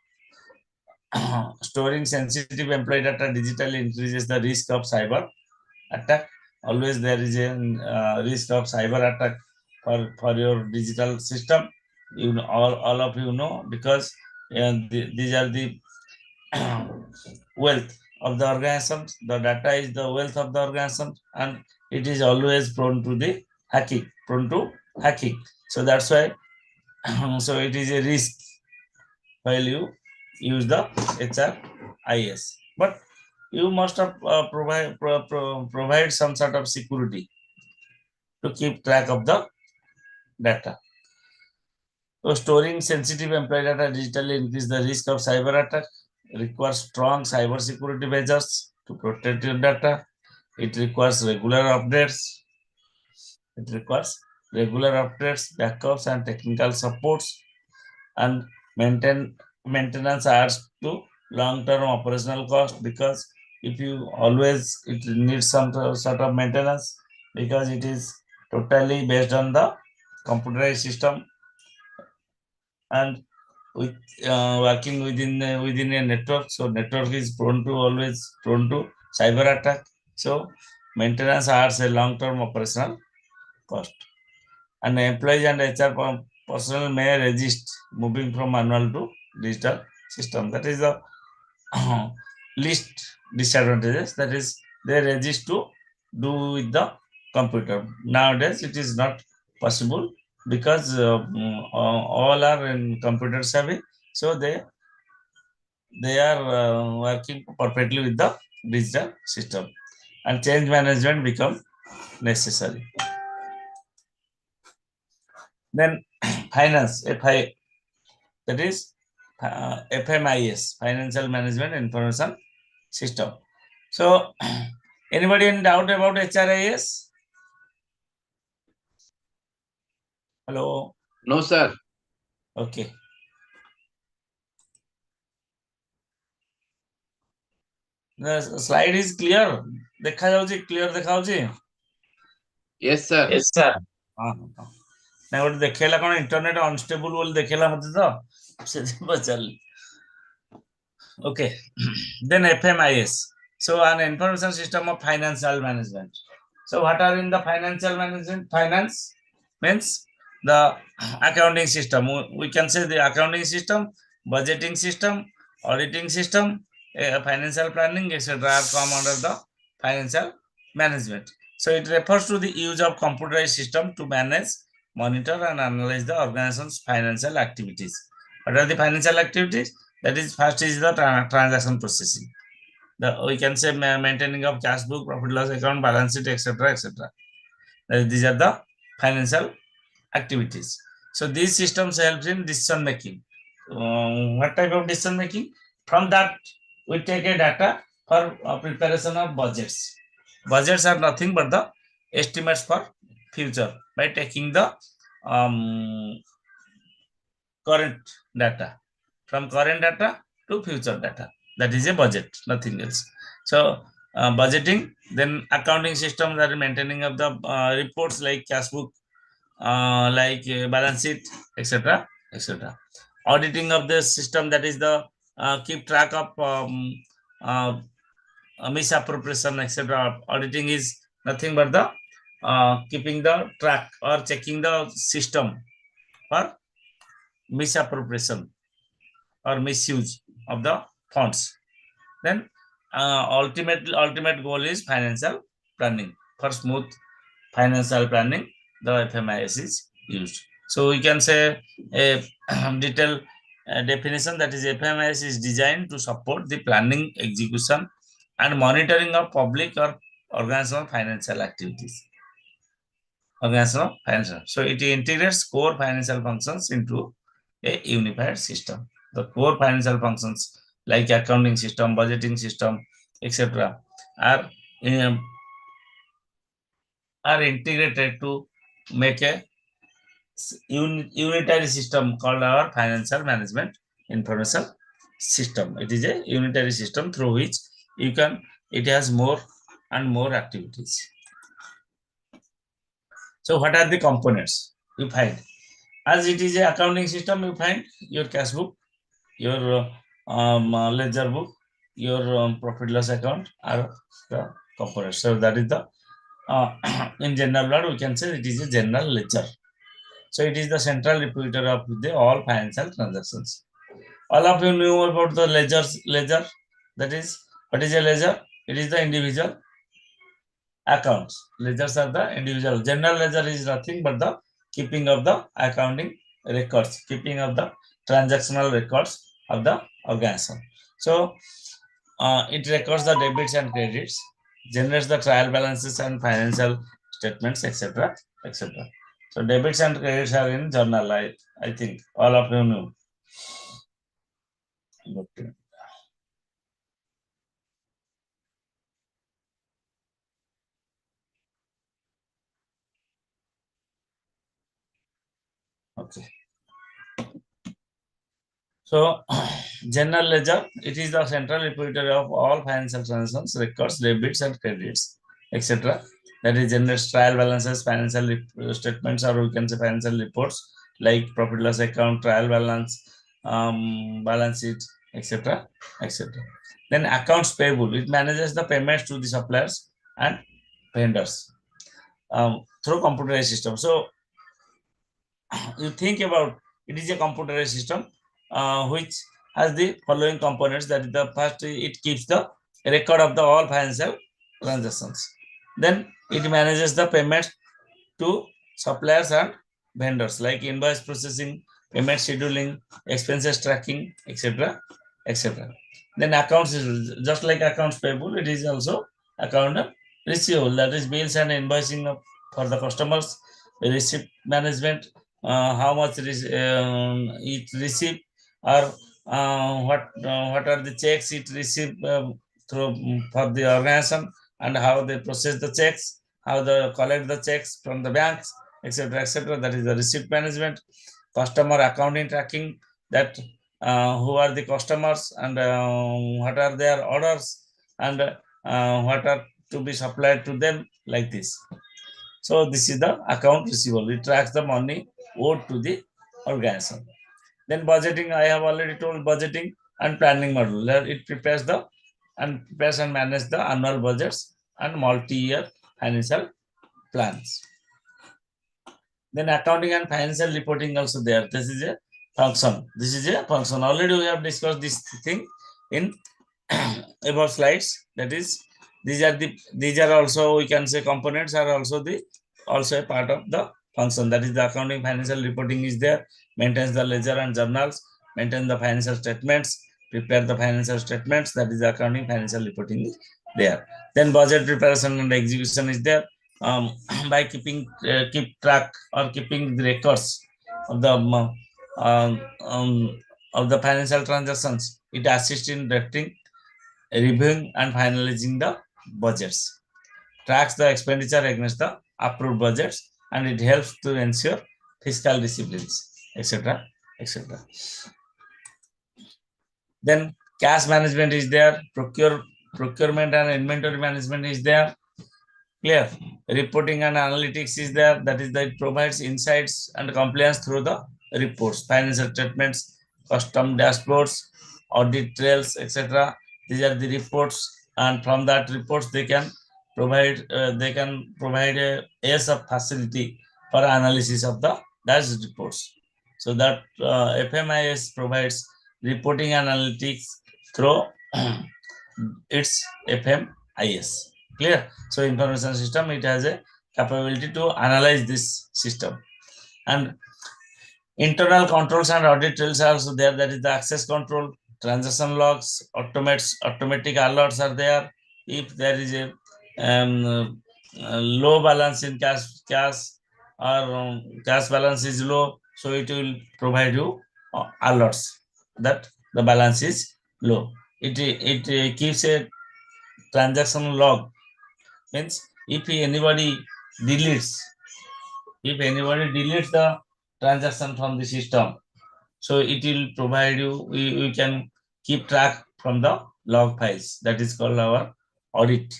[SPEAKER 7] Storing sensitive employee data digitally increases the risk of cyber attack. Always there is a risk of cyber attack for your digital system. You know, all of you know, because these are the wealth of the organization. The data is the wealth of the organization, and it is always prone to the hacking. So that's why. So it is a risk while you use the HRIS, but you must have provide some sort of security to keep track of the data. So storing sensitive employee data digitally increases the risk of cyber attack. Requires strong cyber security measures to protect your data. It requires regular updates. Backups, and technical supports, and maintenance adds to long-term operational cost, because if you always, it needs some sort of maintenance, because it is totally based on the computerized system and with working within a network. So network is always prone to cyber attack. So maintenance adds a long-term operational cost. And employees and HR personnel may resist moving from manual to digital system. That is the least disadvantages. That is, they resist to do with the computer. Nowadays, it is not possible, because all are in computer savvy. So they are working perfectly with the digital system, and change management become necessary. Then finance, FI, that is FMIS, Financial Management Information System. So, anybody in doubt about HRIS? Hello.
[SPEAKER 1] No, sir.
[SPEAKER 7] Okay. The slide is clear. देखा जाउची, clear देखा जाउची?
[SPEAKER 1] Yes, sir.
[SPEAKER 6] Yes, sir.
[SPEAKER 7] ना गोटे देखेला कोन internet unstable बोल देखेला मते तो से पचारली. Okay. Then FMIS. So an information system of financial management. So what are in the financial management? Finance means the accounting system. We can say the accounting system, budgeting system, auditing system, financial planning, etc. are come under the financial management. So it refers to the use of computerized system to manage, monitor, and analyze the organization's financial activities. What are the financial activities? That is, first is the transaction processing. We can say maintaining of cash book, profit loss account, balance sheet, etc., etc. These are the financial activities. So these systems helps in decision making. What type of decision making? From that, we take a data for preparation of budgets. Budgets are nothing but the estimates for future by taking the current data. From current data to future data. That is a budget, nothing else. So budgeting, then accounting systems are maintaining of the reports like cash book, like balance sheet, etc., etc. Auditing of the system, that is the keep track of misappropriation, etc. Auditing is nothing but the keeping the track or checking the system for misappropriation or misuse of the funds. Then ultimate goal is financial planning. For smooth financial planning, the FMIS is used. So we can say a detailed definition, that is FMIS is designed to support the planning, execution, and monitoring of public or organizational financial activities. Organizational financial. So it integrates core financial functions into a unified system. The core financial functions like accounting system, budgeting system, etc., are integrated to make a unitary system called our financial management information system. It is a unitary system through which it has more and more activities. So what are the components you find? As it is a accounting system, you find your cash book, your ledger book, your profit loss account are the components. So that is the in general word we can say it is a general ledger. So it is the central repository of the all financial transactions. All of you knew about the ledger. That is, what is a ledger? It is the individual accounts. Ledgers are the individual. General ledger is nothing but the keeping of the accounting records, keeping of the transactional records of the organization. So it records the debits and credits, generates the trial balances and financial statements, etc., etc. So debits and credits are in journal. I think all of you know. Okay. So general ledger, it is the central repository of all financial transactions, records, debits and credits, etc. That is generates trial balances, financial statements, or we can say financial reports like profit loss account, trial balance, balance sheet, etc., etc. Then accounts payable, it manages the payments to the suppliers and vendors through computerized system. So you think about it is a computerized system which has the following components. That is the first, it keeps the record of the all financial transactions. Then it manages the payments to suppliers and vendors like invoice processing, payment scheduling, expenses tracking, etc., etc. Then accounts is just like accounts payable. It is also account receivable, that is bills and invoicing for the customers, receipt management, how much it received, or what are the checks it received through for the organization, and how they process the checks, how they collect the checks from the banks, etc., etc. That is the receipt management. Customer accounting tracking, that who are the customers and what are their orders and what are to be supplied to them, like this. So this is the account receivable. It tracks the money owed to the organization. Then budgeting, I have already told budgeting and planning model. It prepares and manage the annual budgets and multi-year financial plans. Then accounting and financial reporting also there. This is a function. This is a function. Already we have discussed this thing in above slides. That is, these are also, we can say, components are also a part of the function. That is the accounting financial reporting is there, maintains the ledger and journals, maintain the financial statements, prepare the financial statements. That is the accounting financial reporting is there. Then budget preparation and execution is there. By keep track or keeping the records of the financial transactions, it assists in drafting, reviewing and finalizing the budgets, tracks the expenditure against the approved budgets, and it helps to ensure fiscal disciplines, etc., etc. Then cash management is there, procurement and inventory management is there. Clear. Reporting and analytics is there. That is, that it provides insights and compliance through the reports, financial statements, custom dashboards, audit trails, etc. These are the reports, and from that reports they can provide a years of facility for analysis of the dash reports. So that FMIS provides reporting analytics through its FMIS. Clear. So information system, it has a capability to analyze this system. And Internal controls and audit trails are also there. That is the access control, transaction logs, automatic alerts are there. If there is a low balance in cash or cash balance is low, so it will provide you alerts that the balance is low. It keeps a transaction log, means if anybody deletes the transaction from the system, so it will provide you, we can keep track from the log files. That is called our audit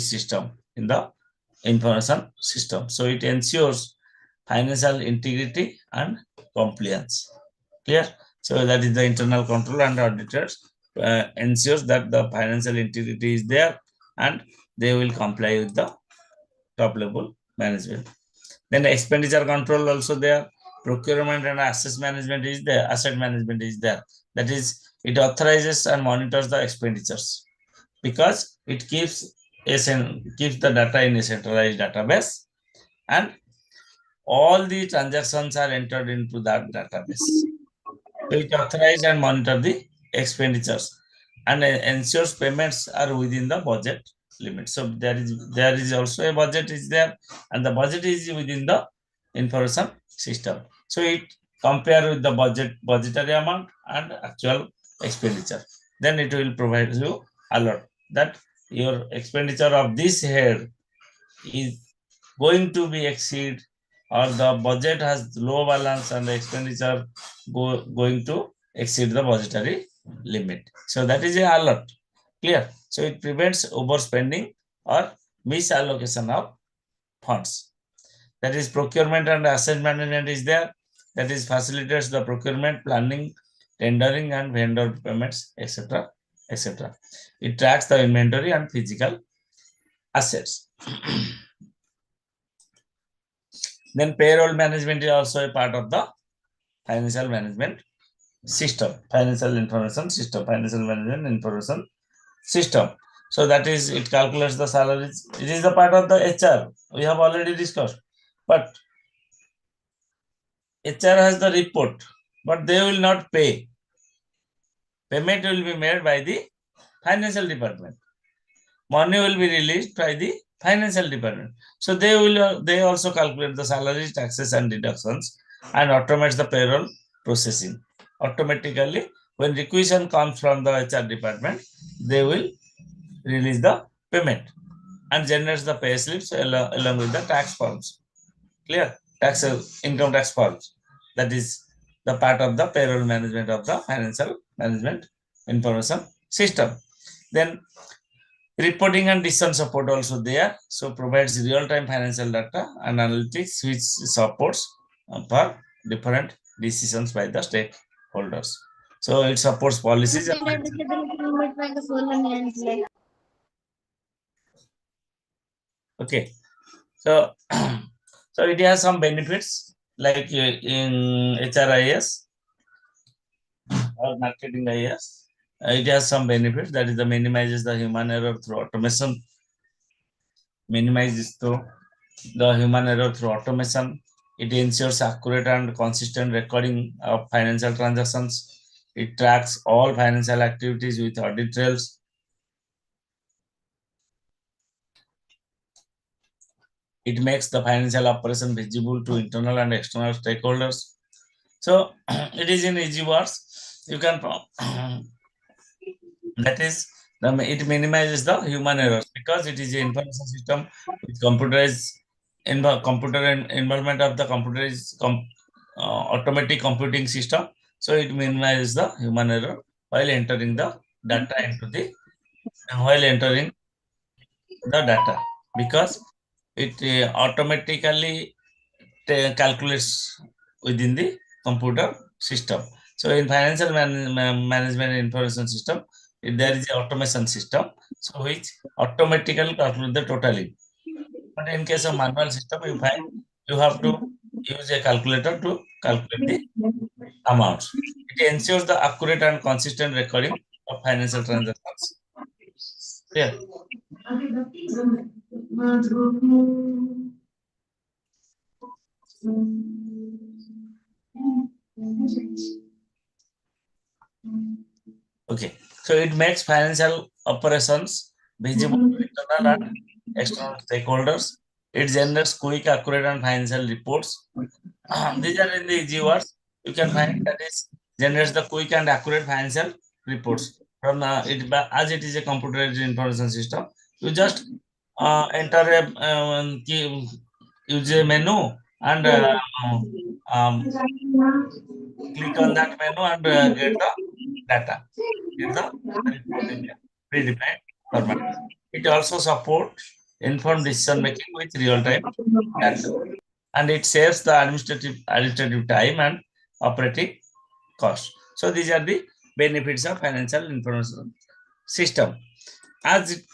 [SPEAKER 7] system in the information system. So it ensures financial integrity and compliance. Clear? So that is the internal control, and auditors ensures that the financial integrity is there and they will comply with the top level management. Then the expenditure control also there. Procurement and asset management is there. That is, it authorizes and monitors the expenditures because it keeps the data in a centralized database, and all the transactions are entered into that database. So it authorizes and monitor the expenditures and ensures payments are within the budget limit. So there is also a budget is there, and the budget is within the information system. So it compare with the budgetary amount and actual expenditure. Then it will provide you alert that your expenditure of this head is going to be exceed, or the budget has low balance and the expenditure going to exceed the budgetary limit. So that is a alert. Clear? So it prevents overspending or misallocation of funds. That is, procurement and asset management is there. That is, facilitates the procurement, planning, tendering, and vendor payments, etc., etc. It tracks the inventory and physical assets. Then payroll management is also a part of the financial management system, financial information system, financial management information system. So that is, it calculates the salaries. It is the part of the HR. We have already discussed. But HR has the report, but they will not pay. Payment will be made by the financial department. Money will be released by the financial department. So they also calculate the salaries, taxes, and deductions, and automates the payroll processing. Automatically, when requisition comes from the HR department, they will release the payment and generates the pay slips along with the tax forms. Clear? Income tax forms. That is the part of the payroll management of the financial management information system. Then reporting and decision support also there. So provides real-time financial data and analytics which supports for different decisions by the stakeholders. So it supports policies. Okay. So so it has some benefits like in HRIS or marketing IS. It has some benefits, that is, the minimizes the human error through automation. It ensures accurate and consistent recording of financial transactions. It tracks all financial activities with audit trails. It makes the financial operation visible to internal and external stakeholders. So it is in easy words. You can that is, it minimizes the human errors because it is an information system with computerized involvement of the computerized automatic computing system. So it minimizes the human error while entering the data into the data, because it automatically calculates within the computer system. So in financial management information system, there is an automation system, so which automatically calculates the totality. But in case of manual system, you have to use a calculator to calculate the amounts. It ensures the accurate and consistent recording of financial transactions. Yeah. Okay, so it makes financial operations visible to internal and external stakeholders. It generates quick, accurate, and financial reports. These are in the easy words. You can find that is generates the quick and accurate financial reports from it as it is a computerized information system. You just enter a use a menu and click on that menu and get the data. Get the report in a predefined format. It also supports informed decision making with real-time data, and it saves the administrative time and operating cost. So these are the benefits of financial information system. As it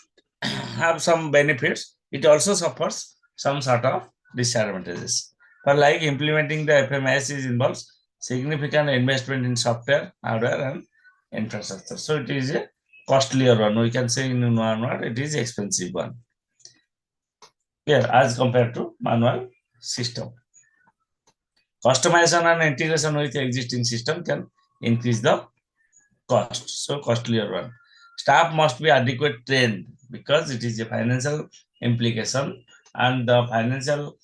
[SPEAKER 7] have some benefits, it also suffers some sort of disadvantages. For like implementing the FMIS involves significant investment in software, hardware, and infrastructure. So it is a costlier one. We can say in one word, it is expensive one. Here, as compared to manual system. Customization and integration with existing system can increase the cost. So costlier one. Staff must be adequate trained because it is a financial implication, and the financial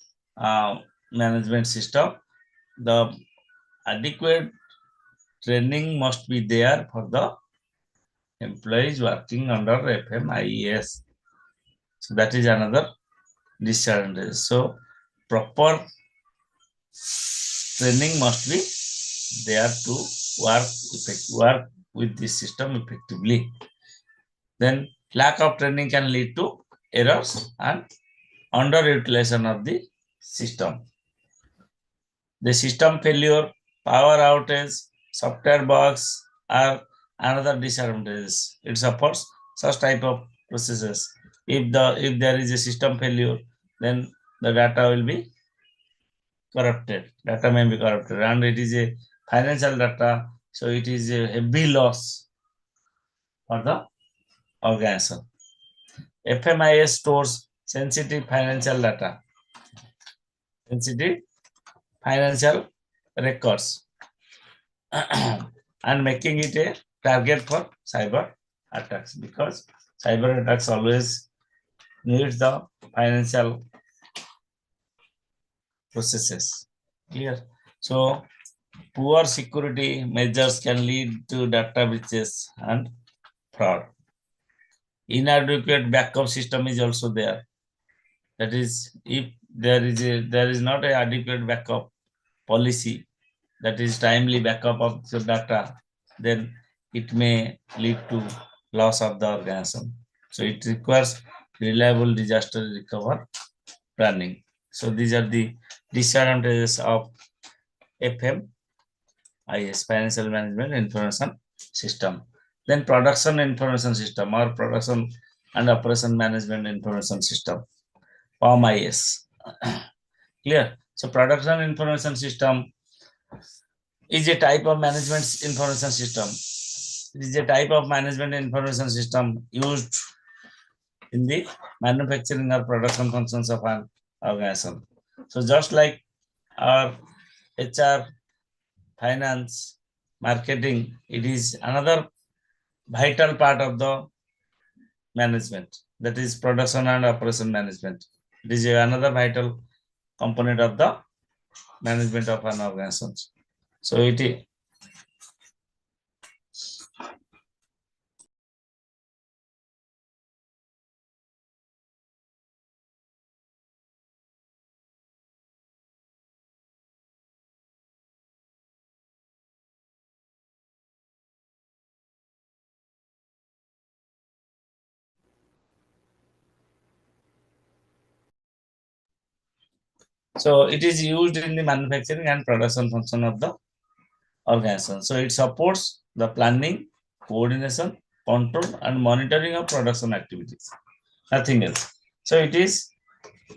[SPEAKER 7] management system, the adequate training must be there for the employees working under FMIS. So that is another disadvantage. So proper training must be there to work with this system effectively. Then lack of training can lead to errors and underutilization of the system. The system failure, power outage, software bugs are another disadvantages. It supports such type of processes. If there is a system failure, then the data will be corrupted. Data may be corrupted, and it is a financial data, so it is a heavy loss for the organization. FMIS stores sensitive financial data, sensitive financial records, and making it a target for cyber attacks, because cyber attacks always need the financial processes. Clear? So poor security measures can lead to data breaches and fraud. Inadequate backup system is also there. That is, if there is not an adequate backup policy, that is timely backup of the data, then it may lead to loss of the organization. So it requires reliable disaster recovery planning. So these are the disadvantages of FMIS, Financial Management Information System. Then Production Information System or Production and Operation Management Information System, POMIS. Clear? So Production Information System is a type of management information system. It is a type of management information system used in the manufacturing or production functions of an organization. So just like our HR, finance, marketing, it is another vital part of the management, that is production and operation management. It is another vital component of the management of an organization. So it is used in the manufacturing and production function of the organization. So it supports the planning, coordination, control, and monitoring of production activities. Nothing else. So it is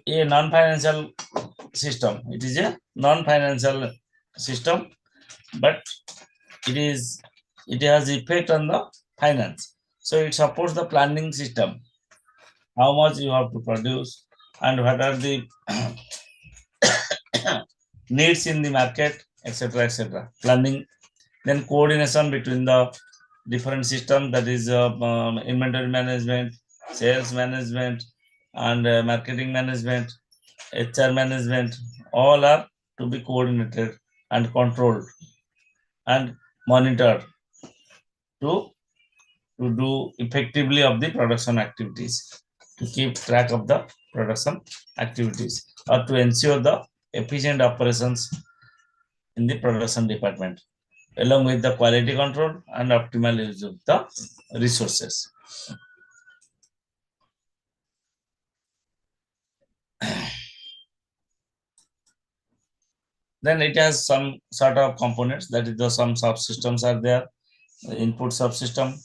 [SPEAKER 7] a non-financial system. It is a non-financial system, but it has effect on the finance. So it supports the planning system. How much you have to produce and what are the needs in the market etc., etc. Planning, then coordination between the different systems, that is inventory management, sales management, and marketing management, HR management, all are to be coordinated and controlled and monitored to do effectively of the production activities, to keep track of the production activities, or to ensure the efficient operations in the production department, along with the quality control and optimal use of the resources. Then it has some sort of components, that is the some subsystems are there, the input subsystem,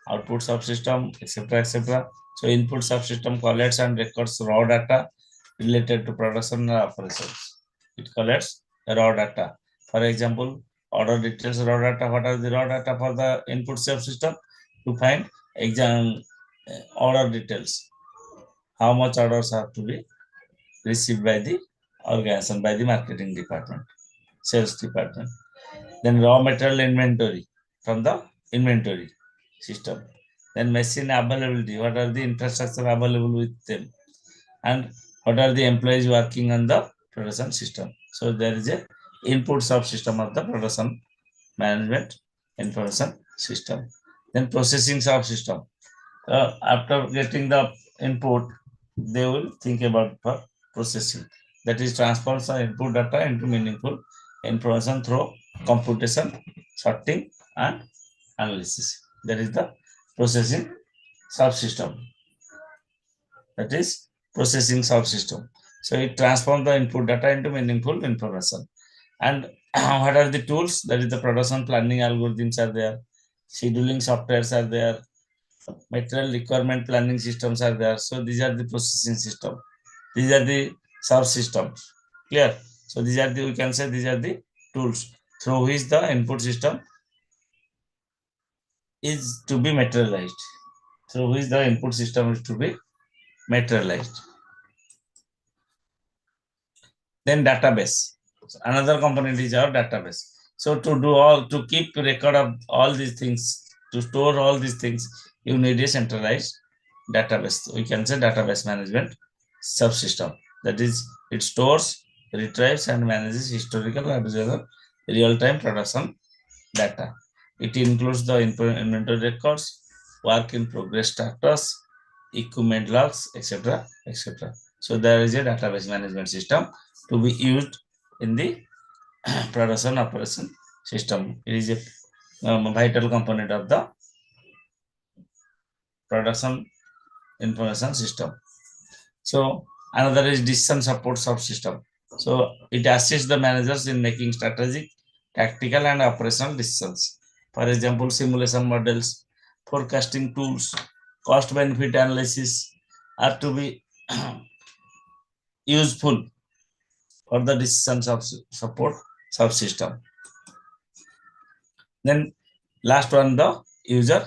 [SPEAKER 7] output subsystem, etc., etc. So input subsystem collects and records raw data related to production and operations. It collects raw data. For example, order details raw data. What are the raw data for the input subsystem? To find order details. How much orders have to be received by the organization, by the marketing department, sales department. Then raw material inventory from the inventory system. Then machine availability, what are the infrastructure available with them, and what are the employees working on the production system. So there is a input subsystem of the production management information system. Then processing subsystem. After getting the input, they will think about for processing. That is transfers the input data into meaningful information through computation, sorting, and analysis. That is the processing subsystem. That is processing subsystem. So it transforms the input data into meaningful information. And what are the tools? That is the production planning algorithms are there, scheduling softwares are there, material requirement planning systems are there. So these are the processing system. These are the subsystems. Clear? So these are the, we can say these are the tools through which the input system is to be materialized. Through which the input system is to be materialized. Then database. So another component is our database. So to keep record of all these things, to store all these things, you need a centralized database. We can say database management subsystem. That is, it stores, retrieves, and manages historical and real-time production data. It includes the inventory records, work in progress status, equipment logs, etc., etc. So there is a database management system to be used in the production operation system. It is a vital component of the production information system. So another is decision support subsystem. So it assists the managers in making strategic, tactical, and operational decisions. For example, simulation models, forecasting tools, cost benefit analysis are to be useful for the decision support subsystem. Then last one, the user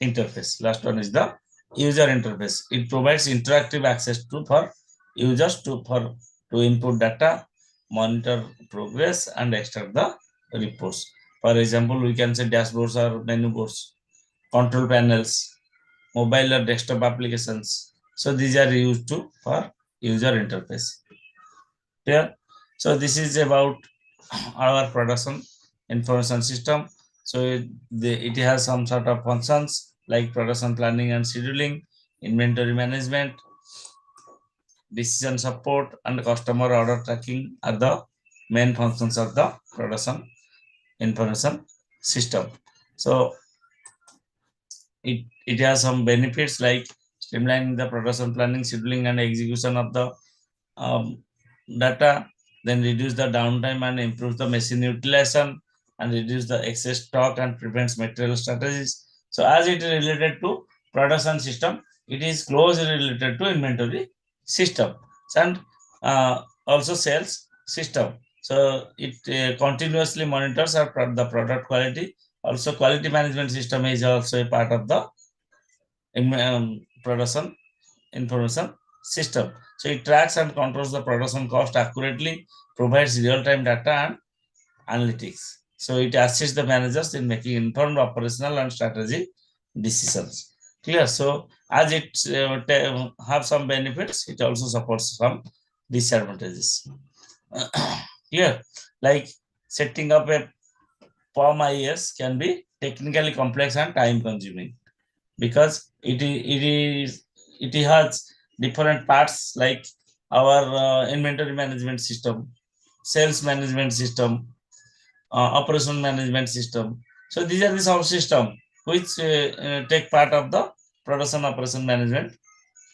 [SPEAKER 7] interface. Last one is the user interface. It provides interactive access for users to input data, monitor progress, and extract the reports. For example, we can say dashboards or menu boards, control panels, mobile or desktop applications. So these are used for user interface. Clear? So this is about our production information system. So it has some sort of functions like production planning and scheduling, inventory management, decision support, and customer order tracking are the main functions of the production information system. So it has some benefits like streamlining the production planning, scheduling, and execution of the data, then reduce the downtime and improve the machine utilization, and reduce the excess stock and prevents material strategies. So as it is related to production system, it is closely related to inventory system and also sales system. So it continuously monitors the product quality. Also, quality management system is also a part of the production information system. So it tracks and controls the production cost accurately, provides real-time data, and analytics. So it assists the managers in making informed operational and strategy decisions. Clear? So as it have some benefits, it also supports some disadvantages. Clear? Like setting up a POM IAS can be technically complex and time consuming because it has different parts like our inventory management system, sales management system, operation management system. So these are the subsystem which take part of the production operation management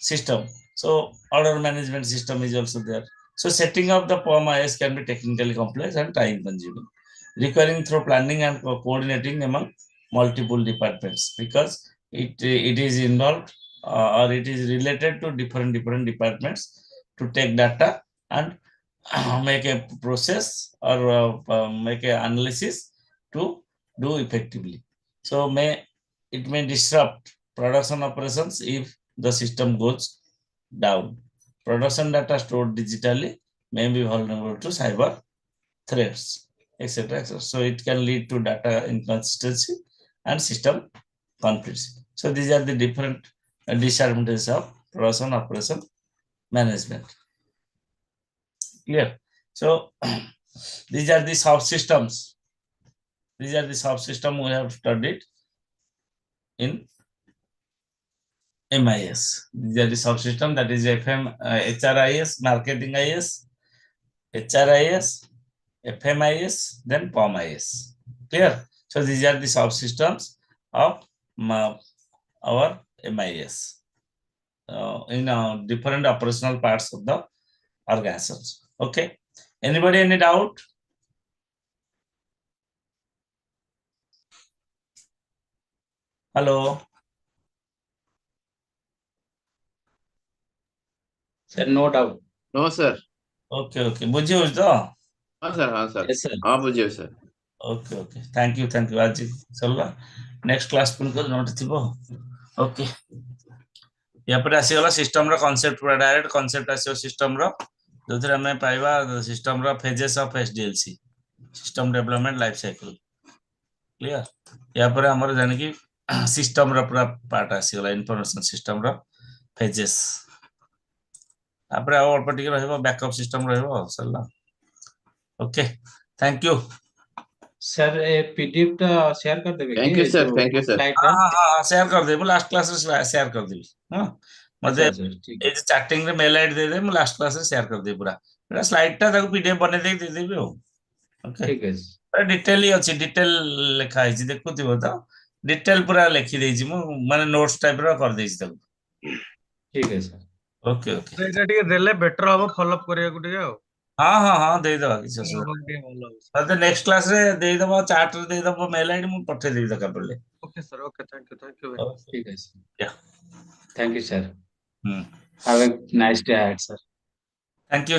[SPEAKER 7] system. So order management system is also there. So setting up the POM IAS can be technically complex and time consuming, requiring through planning and coordinating among multiple departments because it is involved or it is related to different departments to take data and make a process or make a analysis to do effectively. So it may disrupt production operations if the system goes down. Production data stored digitally may be vulnerable to cyber threats, etc., etc. So it can lead to data inconsistency and system conflicts. So these are the different disadvantages of production operation management. Clear? So these are the subsystems. These are the subsystems we have studied in MIS. These are the subsystem, that is FM, HRIS, marketing IS, HRIS, FMIS, then POMIS. Clear? So these are the subsystems of our MIS in different operational parts of the organizations. Okay. Anybody any doubt? Hello.
[SPEAKER 6] Sir, no doubt.
[SPEAKER 8] No, sir.
[SPEAKER 7] Okay, okay. बुझे हो तो?
[SPEAKER 8] हाँ, sir. हाँ, sir.
[SPEAKER 6] Yes, sir.
[SPEAKER 8] हाँ, बुझे, sir.
[SPEAKER 7] Okay, okay. Thank you. आज चलला. Next class पुन को नोट थिबो. Okay. यहाँ पर आसीगला सिस्टम रो कॉन्सेप्ट पूरा डायरेक्ट कॉन्सेप्ट आसीओ सिस्टम रो जोथरे हमें पाइबा सिस्टम रो phases of SDLC system development life cycle. Clear? यहाँ पर हमर जाने की सिस्टम रो पूरा पार्ट आसीगला इंफॉर्मेशन सिस्टम रो फेजेस. après ଆଉ ଅଳ୍ପ ଟିକେ ରହିବ ବ୍ୟାକଅପ୍ ସିଷ୍ଟମ ରହିବ ସରିଲା. Okay, thank you.
[SPEAKER 6] सर ए पीडीएफ टा शेयर कर देबे
[SPEAKER 8] Thank you, sir. Thank you, sir.
[SPEAKER 7] हाँ शेयर କରିଦେବି ମୁଁ ଲାଷ୍ଟ କ୍ଲାସରେ शेयर କରିଦେବି. ହଁ ମତେ
[SPEAKER 6] ठीक
[SPEAKER 7] ଏଇ ଚାଟିଂ ରେ ମେଲ ଆଇଡି ଦେଇଦେବି ମୁଁ ଲାଷ୍ଟ କ୍ଲାସରେ शेयर କରିଦେବି ପୁରା. ଏଟା ସ୍ଲାଇଡ ଟା ତାକୁ ପିଡିଏଫ ବନେଇ ଦେଇକି ଦେଇଦେବି ଆଉ. ଓକେ,
[SPEAKER 6] ठीक है
[SPEAKER 7] ଡିଟେଲ ଅଛି, ଡିଟେଲ ଲେଖା ହେଇଛି ଦେଖୁଥିବ ତ, ଡିଟେଲ ପୁରା ଲେଖି ଦେଇଛି ମୁଁ, ମାନେ ନୋଟ୍ସ ଟାଇପ ର କରିଦେଇଛି ତାକୁ.
[SPEAKER 6] ठीक है सर.
[SPEAKER 7] Okay okay.
[SPEAKER 9] ଏଇଟା ଟିକେ ଦେଲେ ବେଟର ହବ ଫଲୋ ଅପ କରିବାକୁ ଟିକେ ଆଉ
[SPEAKER 7] ହଁ ଦେଇଦବା, କିଛି ଅସୁବିଧା ନାହିଁ.
[SPEAKER 9] ଟିକେ ଭଲ ହବ।
[SPEAKER 7] ମତେ ନେକ୍ସଟ କ୍ଲାସ ରେ ଦେଇଦବ, ଚାର୍ଟ ରେ ଦେଇଦବ ମେଲ ଆଇଡି, ମୁଁ ପଠେଇଦେବି ଦରକାର ପଡିଲେ.
[SPEAKER 9] Okay sir, okay, thank you
[SPEAKER 6] ठीक है sir.
[SPEAKER 7] Yeah.
[SPEAKER 6] Thank you sir.
[SPEAKER 7] Hmm.
[SPEAKER 6] Have a nice day ahead sir.
[SPEAKER 7] Thank you.